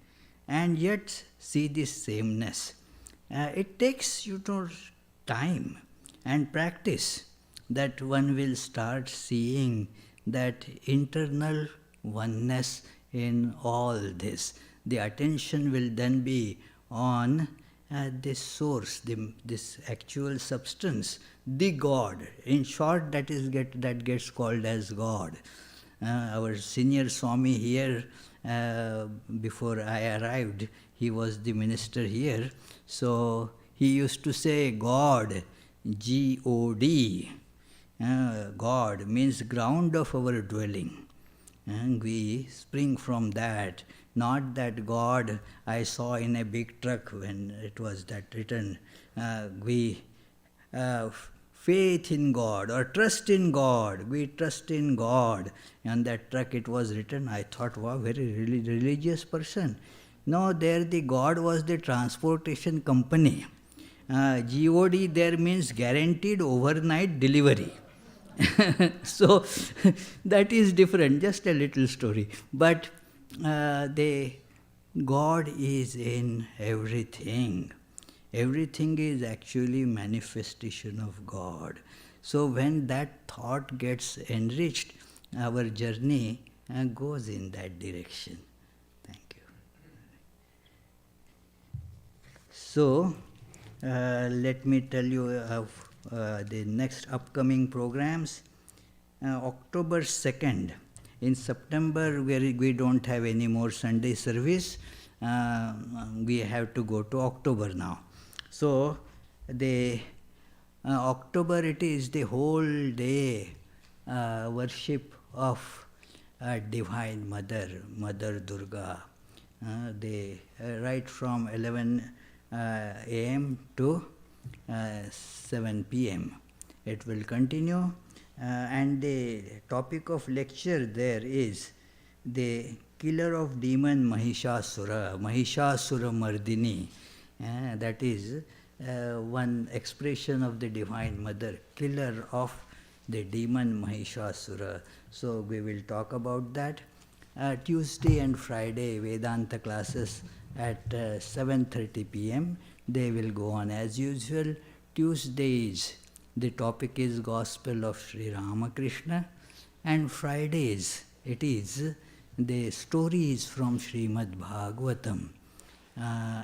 and yet see this sameness. It takes time and practice that one will start seeing that internal oneness in all this. The attention will then be on this source, this actual substance, the God. In short, that gets called as God. Our senior Swami here, before I arrived, he was the minister here, so he used to say God, G-O-D. God means ground of our dwelling. And we spring from that, not that God I saw in a big truck when it was that written. Faith in God or trust in God. We trust in God. On that truck it was written. I thought, wow, very religious person. No, there the God was the transportation company. GOD there means guaranteed overnight delivery. So that is different, just a little story. But the God is in everything. Everything is actually manifestation of God. So when that thought gets enriched, our journey goes in that direction. Thank you. So let me tell you of the next upcoming programs. October 2nd, in September we don't have any more Sunday service. We have to go to October now. So the October, it is the whole day worship of Divine Mother, Mother Durga. Right from 11 a.m. to 7 p.m. It will continue, and the topic of lecture there is the killer of demon Mahishasura, Mahishasura Mardini. That is one expression of the Divine Mother, killer of the demon Mahishasura. So we will talk about that. Tuesday and Friday Vedanta classes at 7:30 p.m. They will go on as usual. Tuesdays the topic is Gospel of Sri Ramakrishna, and Fridays it is the stories from Srimad Bhagavatam.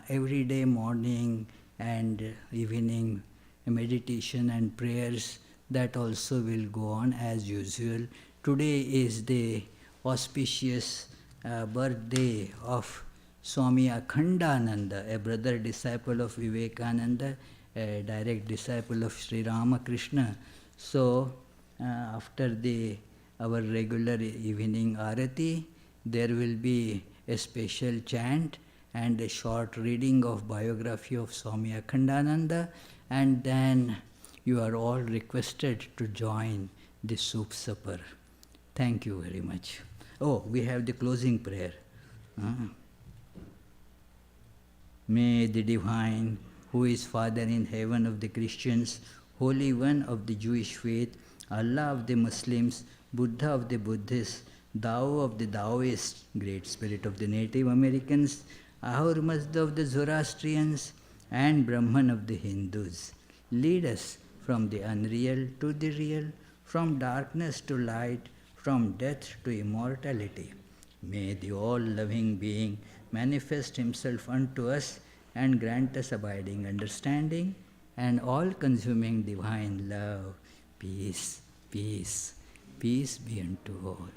Every day morning and evening meditation and prayers, that also will go on as usual. Today is the auspicious birthday of Swami Akhandananda, a brother disciple of Vivekananda, a direct disciple of Sri Ramakrishna. So after our regular evening arati, there will be a special chant and a short reading of biography of Swami Akhandananda, and then you are all requested to join the soup supper. Thank you very much. Oh, we have the closing prayer. May the Divine, who is Father in heaven of the Christians, Holy One of the Jewish faith, Allah of the Muslims, Buddha of the Buddhists, Tao of the Taoists, Great Spirit of the Native Americans, Ahura Mazda of the Zoroastrians, and Brahman of the Hindus, lead us from the unreal to the real, from darkness to light, from death to immortality. May the all-loving being manifest himself unto us and grant us abiding understanding and all-consuming divine love. Peace, peace, peace be unto all.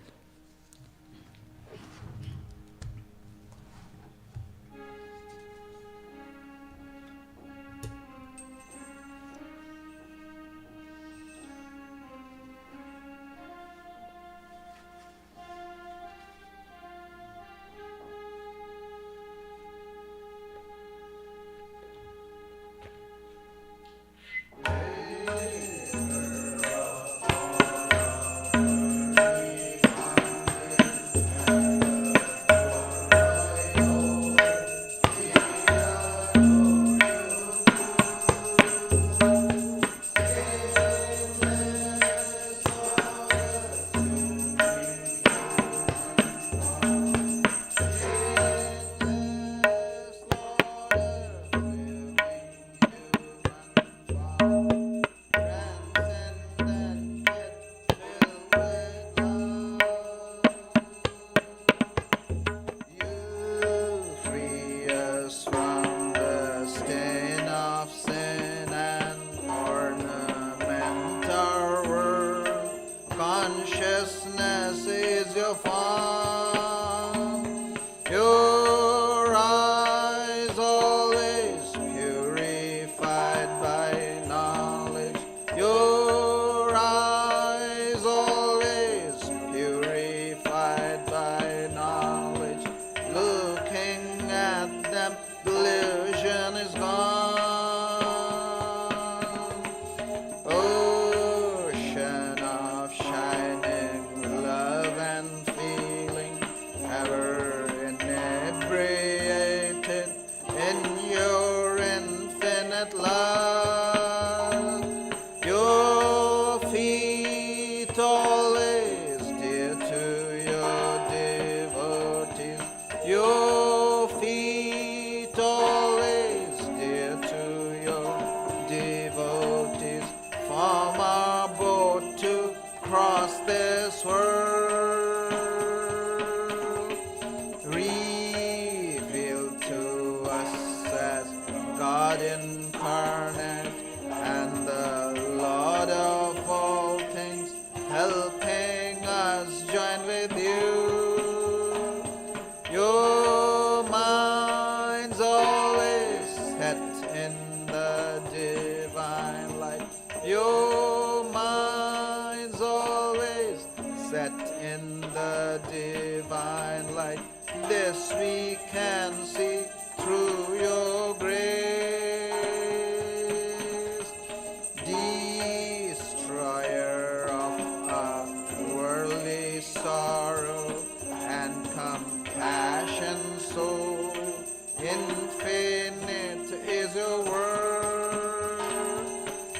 Can see through your grace.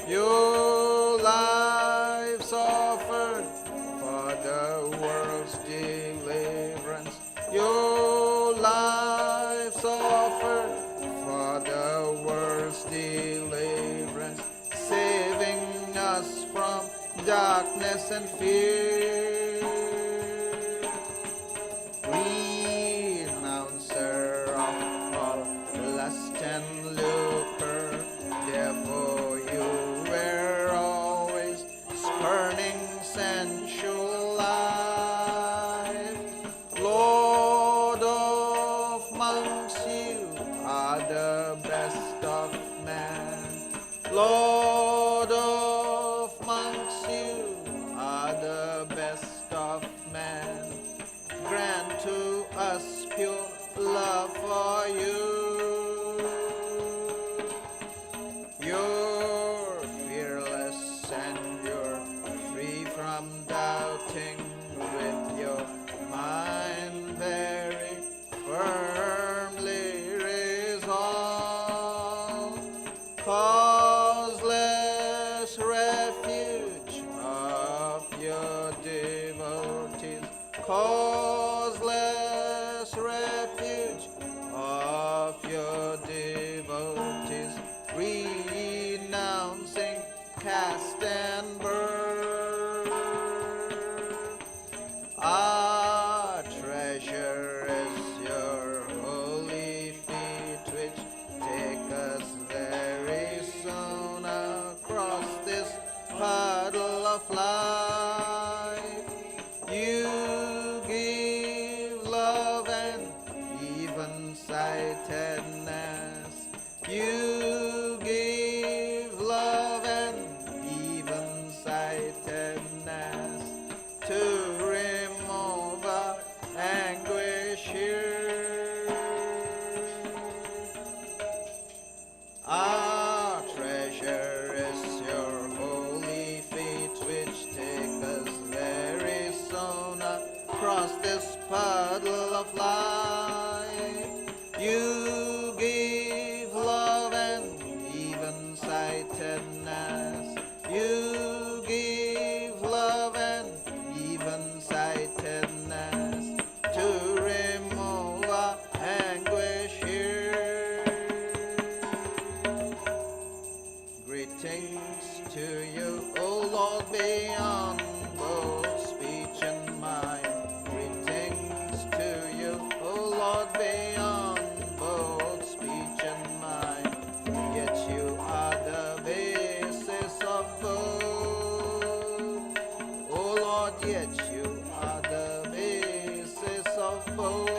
Your lives offered for the world's deliverance. Your lives offered for the world's deliverance, saving us from darkness and fear. Renouncer of all lust and lucre, therefore you were always spurning sensual life. Lord of monks, you are the best of men. Lord of monks, you are the best of men. Grant to us pure love for you. You're fearless and you're free from doubting, with your mind very firmly resolved. Causeless refuge of your devotees, causeless refuge of your devotees, renouncing caste and birth. Our treasure is your holy feet, which take us very soon across this puddle of life. You give love and even-sightedness. You give love and even-sightedness to remove our anguish here. Our treasure is your holy feet, which take us very soon across this puddle of life. You give love and even-sightedness. You give love and even-sightedness to remove our anguish here. Greetings to you, O Lord, beyond both speech and mind. Greetings to you, O Lord, beyond both speech and mind. Yet you are the basis of both. O Lord, yet you are the basis of both.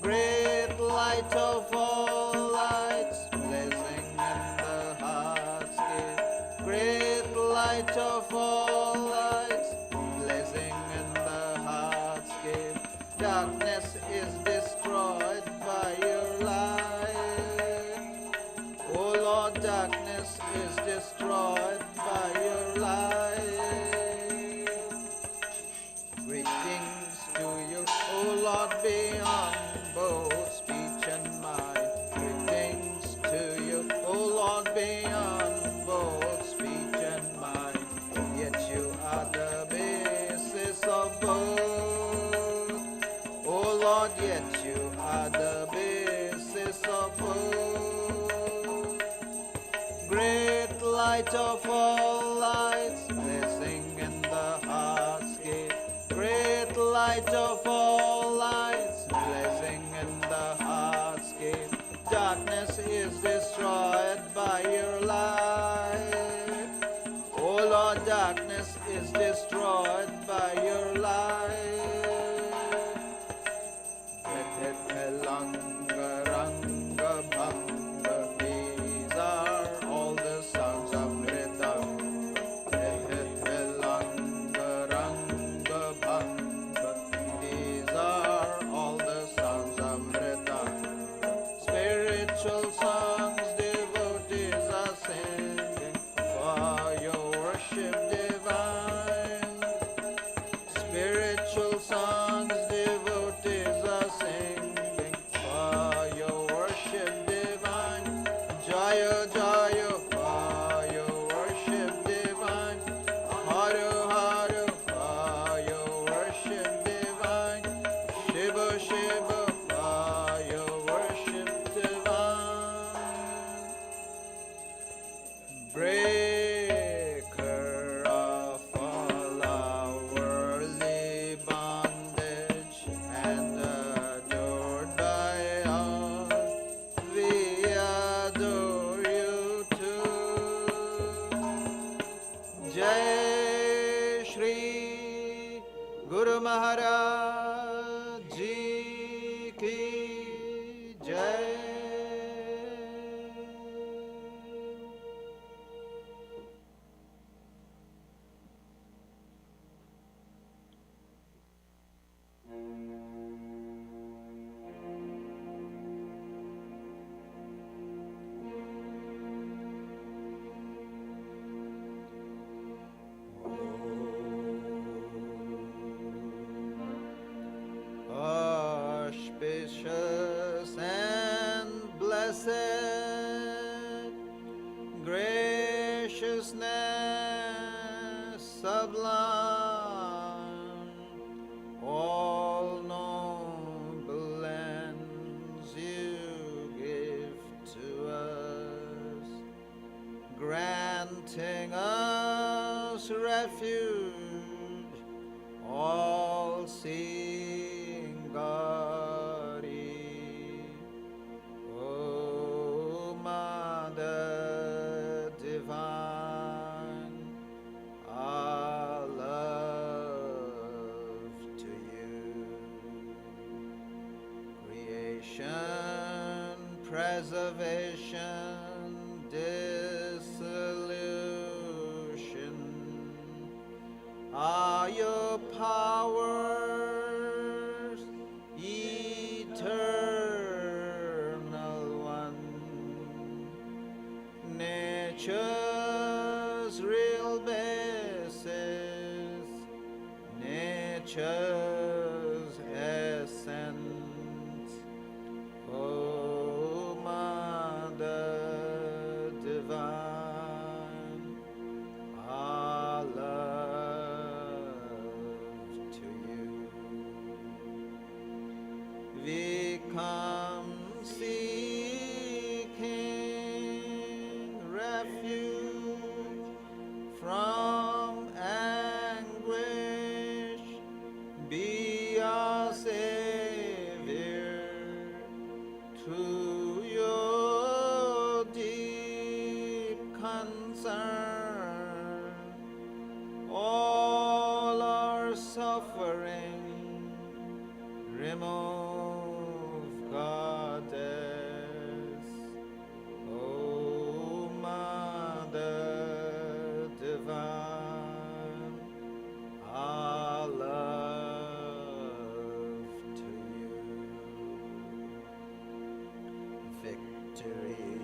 Great light of all lights, blazing in the heart's gate. Great light of all lights, blazing in the heart's gate. Darkness is destroyed by your light. O Lord, darkness is destroyed by your light. Greetings to you, O Lord, beyond both speech and mind. Greetings to you, O Lord, beyond both speech and mind. Yet you are the basis of both. O Lord, yet you are the basis of both. Great light of all lights, blazing in the heart's gate. Great light of all lights, blazing in the heart's gate. Darkness is destroyed by your light. O Lord, darkness is destroyed by your light. Langa, ranga, bhanga, these are all the sounds of mridanga. Langa, ranga, bhanga, these are all the sounds of mridanga. Spiritual songs devotees are singing for your worship divine. Spirit breaker of all our worldly bondage, and adored by all. We adore you too. Jai Shri Guru Maharaj Ji Ki Jai. Auspicious and blessed, graciousness sublime, all noble ends you give to us, granting us refuge, all seeing God. O Mother Divine, our love to you. Creation, preservation, dissolution are your powers, eternal one. Nature's real basis, nature's essence. O Mother Divine, our love to you. We come seeking refuge from anguish. Be our Savior to your deep concern. All our suffering remove, Goddess. O Mother Divine, our love to you. Victory,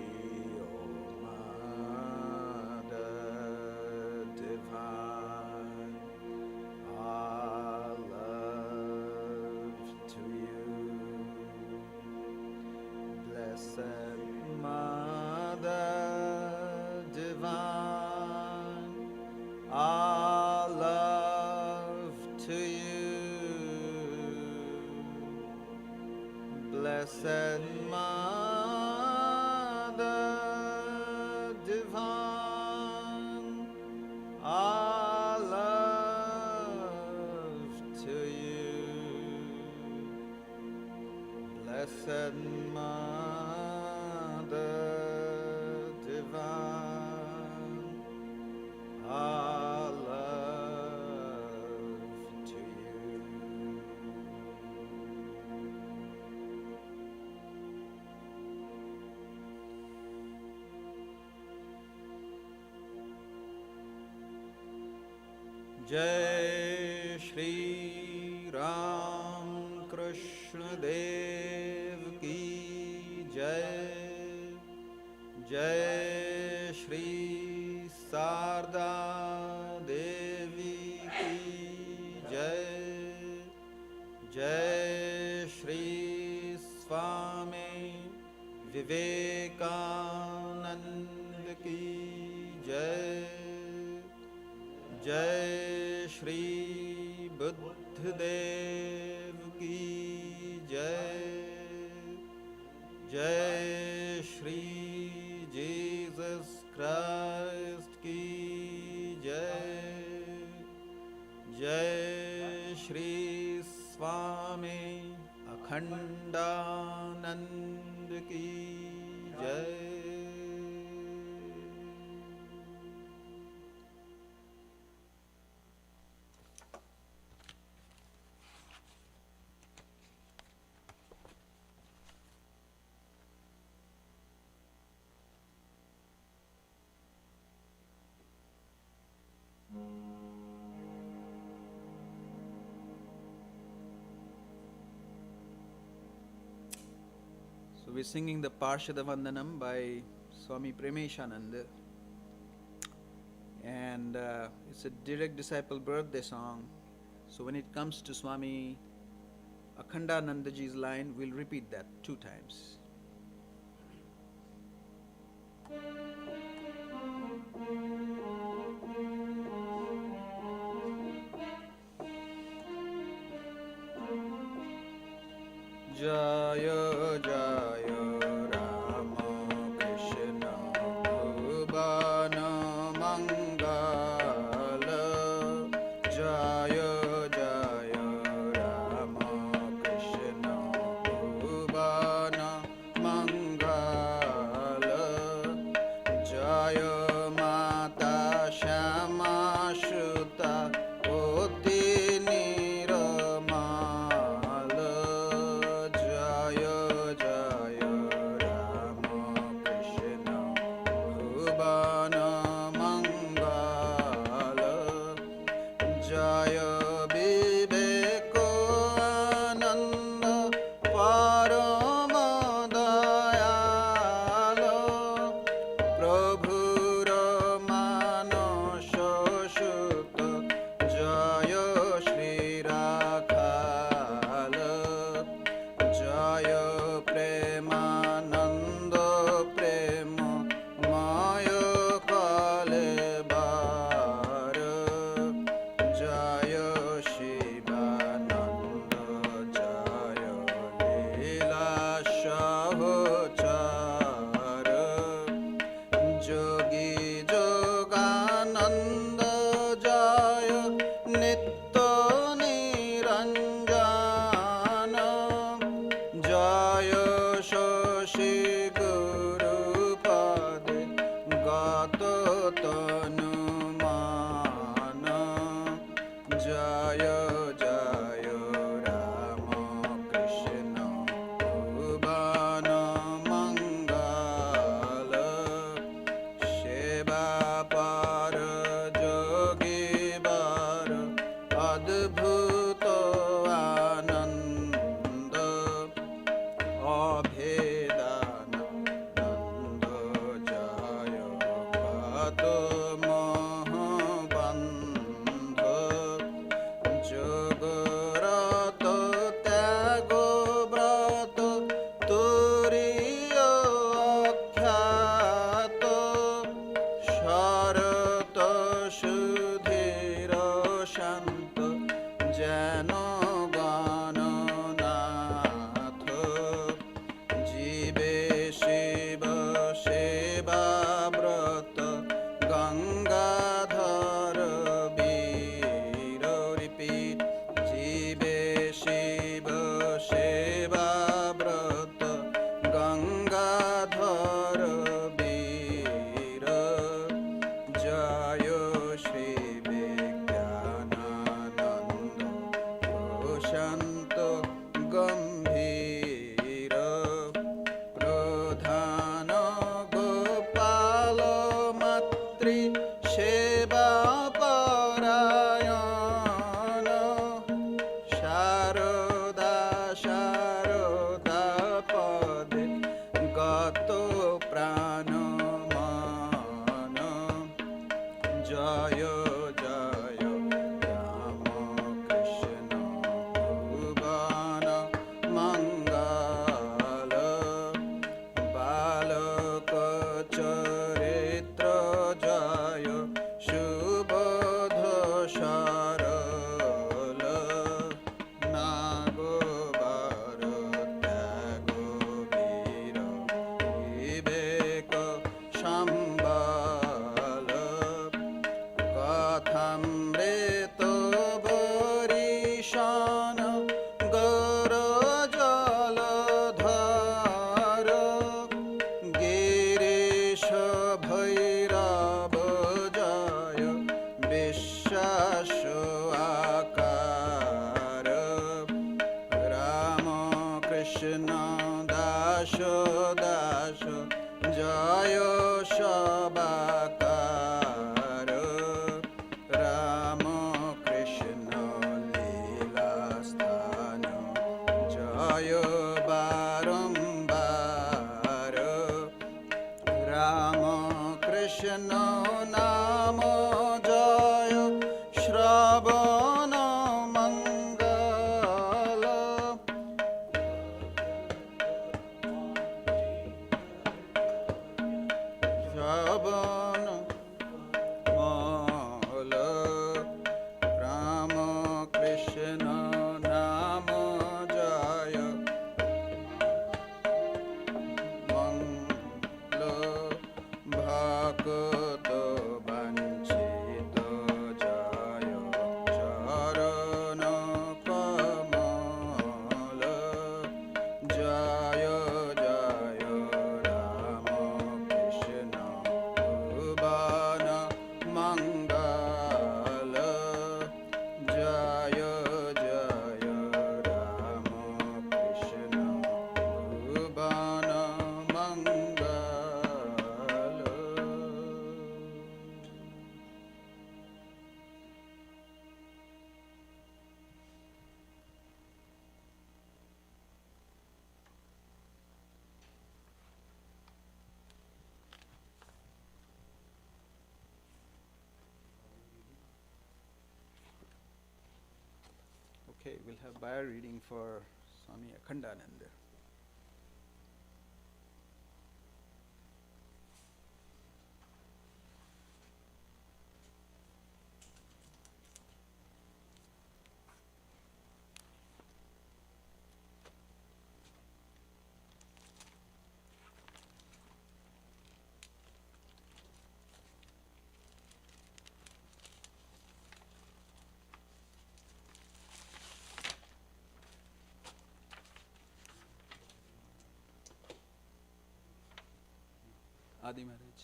O Mother Divine, our love to you. Blessed Mother Divine, our love to you. Blessed Mother Divine, our love to you. Blessed Mother Divine, our love to you. Jai Shri Ram Krishna Dev Ki Jai. Jai Shri Sarda Devi Ki Jai. Jai Shri Swami Vivekananda Ki Jai. Jai Shri Buddha Dev Ki Jai. Jai Shri Jesus Christ Akhandanand की जय। So we're singing the Parshada Vandanam by Swami Premeshananda, and it's a direct disciple birthday song. So when it comes to Swami Akhandanandaji's line, we'll repeat that 2 times. Jaya Jaya Rama Krishna Bhuvana Mangala. Jaya Jaya Rama Krishna Bhuvana Mangala. Jaya Mata Shama Shuta Oti Niramala. Jaya Jaya Rama Krishna Bhuvana Mangala. Jaya Viveko Ananda Parama Dayala. Prabhu Ramana Shashuta. Jaya Shri Rakhala. Jaya Premananda Prema Maya Kalebara. Jaya Shivananda. Jaya Leela Shahochara. Jogi Jogananda. Jaya Nitya Niranjana. Jaya Shashi Guru Pade Gata Tanumana. Jaya Jaya Rama Krishna Bhuvana Mangala. Shiva Para Jogi Bara Adbhuta Ananda. Abhedananda Jaya Gato Mahabandha. Jagarato Tyago Brata Turiya Akhyata. Sharata Shudhira Shanta Jana Gananatha. Jive Shiva Shiva Brata Gangadhara Veera. Repeat. Jive Shiva Shiva Brata Gangadhara Veera. Jaya Shri Vijnananda Prashanta Gambhira. Pradhana Gopala Matri Sheva Parayana. Sharada Sharada Pade Gato Pranamana. Jaya Jaya Rama Krishna Bhuvana Mangala. Balaka Charitra Jaya Shubodha Sharala. Nago Bharata Govira Viveka Shambhala. Rama Krishna Leela Sthana Jaya Barambar Rama Krishna Nama Jaya Shravana Mangala Shravana Mala Rama Krishna Nama Jaya Mangala Bhakta Vanchita Jaya Charana Kamala Jaya Jaya Rama Krishna Bhuvana Mangala Jaya Jaya Rama Krishna Bhuvana Mangala. Okay, we'll have bio reading for Swami Akhandananda. Adi Maharaj.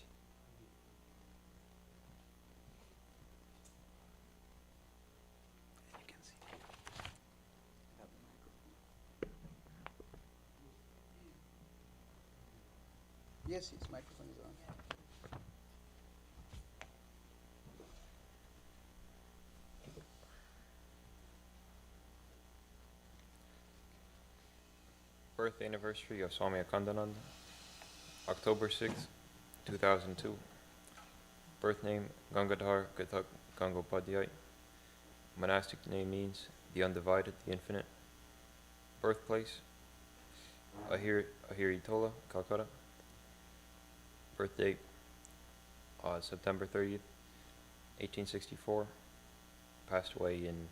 You can see. Have the microphone. Yes, yes, microphone is on. Birth anniversary of Swami Akhandananda, October 6th, 2002. Birth name Gangadhar Gathak Gangopadhyay. Monastic name means the undivided, the infinite. Birthplace Ahiritola, Calcutta. Birth date September 30th, 1864. Passed away in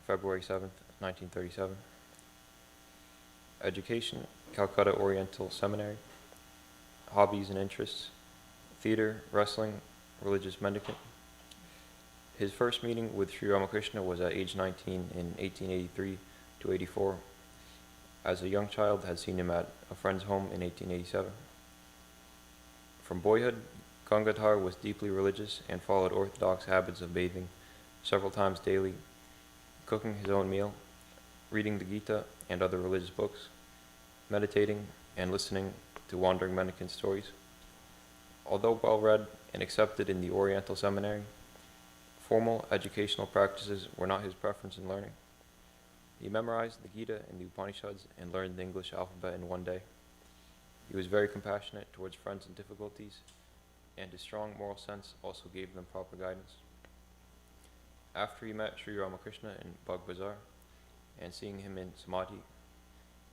February 7th, 1937. Education, Calcutta Oriental Seminary. Hobbies and interests, theater, wrestling, religious mendicant. His first meeting with Sri Ramakrishna was at age 19 in 1883 to 84. As a young child, had seen him at a friend's home in 1887. From boyhood, Gangadhar was deeply religious and followed orthodox habits of bathing several times daily, cooking his own meal, reading the Gita and other religious books, meditating and listening to wandering mendicant stories. Although well-read and accepted in the Oriental Seminary, formal educational practices were not his preference in learning. He memorized the Gita and the Upanishads and learned the English alphabet in one day. He was very compassionate towards friends in difficulties, and his strong moral sense also gave them proper guidance. After he met Sri Ramakrishna in Bagh Bazar, and seeing him in Samadhi,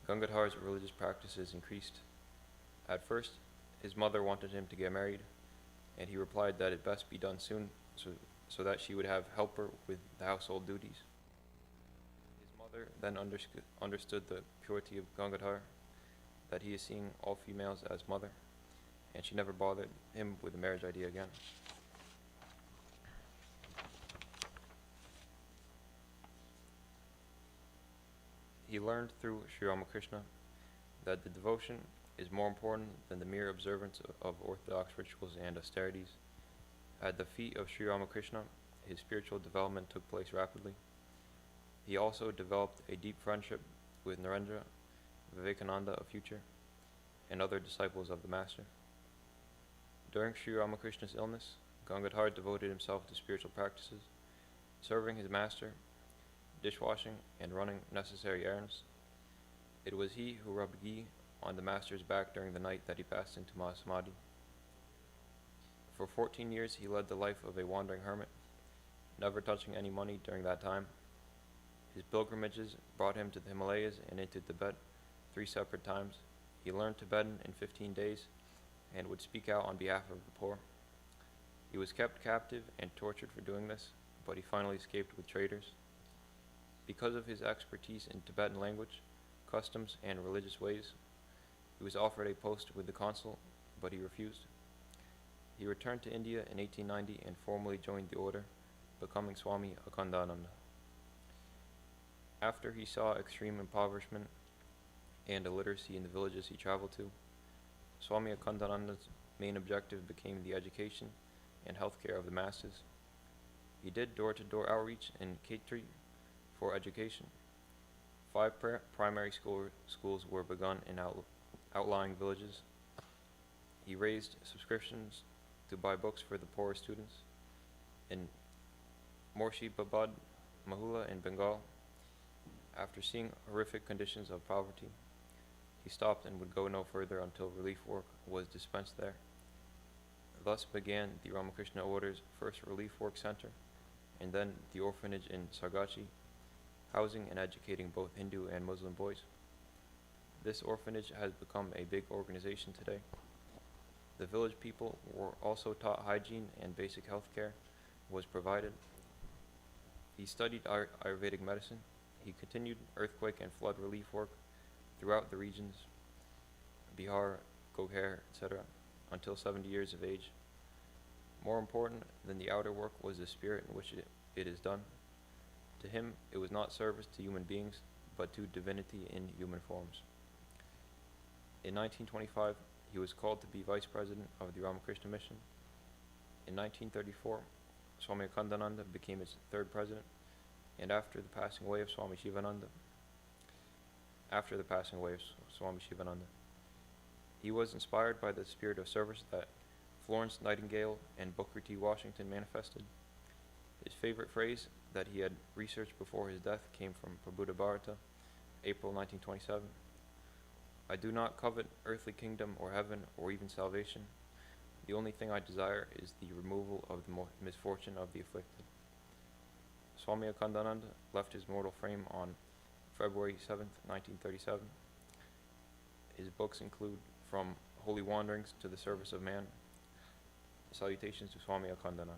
Gangadhar's religious practices increased. At first, his mother wanted him to get married, and he replied that it best be done soon so that she would have help her with the household duties. His mother then understood the purity of Gangadhar, that he is seeing all females as mother, and she never bothered him with the marriage idea again. He learned through Sri Ramakrishna that the devotion is more important than the mere observance of orthodox rituals and austerities. At the feet of Sri Ramakrishna, his spiritual development took place rapidly. He also developed a deep friendship with Narendra, Vivekananda of future, and other disciples of the Master. During Sri Ramakrishna's illness, Gangadhar devoted himself to spiritual practices, serving his master, dishwashing, and running necessary errands. It was he who rubbed ghee on the master's back during the night that he passed into Mahasamadhi. For 14 years he led the life of a wandering hermit, never touching any money during that time. His pilgrimages brought him to the Himalayas and into Tibet 3 separate times. He learned Tibetan in 15 days and would speak out on behalf of the poor. He was kept captive and tortured for doing this, but he finally escaped with traders. Because of his expertise in Tibetan language, customs, and religious ways, he was offered a post with the consul, but he refused. He returned to India in 1890 and formally joined the order, becoming Swami Akhandananda. After he saw extreme impoverishment and illiteracy in the villages he traveled to, Swami Akhandananda's main objective became the education and healthcare of the masses. He did door-to-door outreach in Khetri for education. 5 primary schools were begun in outlying villages. He raised subscriptions to buy books for the poorer students. In Murshidabad, Mahula in Bengal, after seeing horrific conditions of poverty, he stopped and would go no further until relief work was dispensed there. Thus began the Ramakrishna Order's first relief work center, and then the orphanage in Sargachi, housing and educating both Hindu and Muslim boys. This orphanage has become a big organization today. The village people were also taught hygiene and basic health care was provided. He studied Ayurvedic medicine. He continued earthquake and flood relief work throughout the regions, Bihar, Goghair, etc., until 70 years of age. More important than the outer work was the spirit in which it is done. To him, it was not service to human beings, but to divinity in human forms. In 1925, he was called to be vice president of the Ramakrishna Mission. In 1934, Swami Akhandananda became its 3rd president, and after the passing away of Swami Shivananda, he was inspired by the spirit of service that Florence Nightingale and Booker T. Washington manifested. His favorite phrase that he had researched before his death came from Prabhupada Bharata, April 1927. I do not covet earthly kingdom or heaven or even salvation. The only thing I desire is the removal of the misfortune of the afflicted. Swami Akhandananda left his mortal frame on February 7, 1937. His books include From Holy Wanderings to the Service of Man. Salutations to Swami Akhandananda.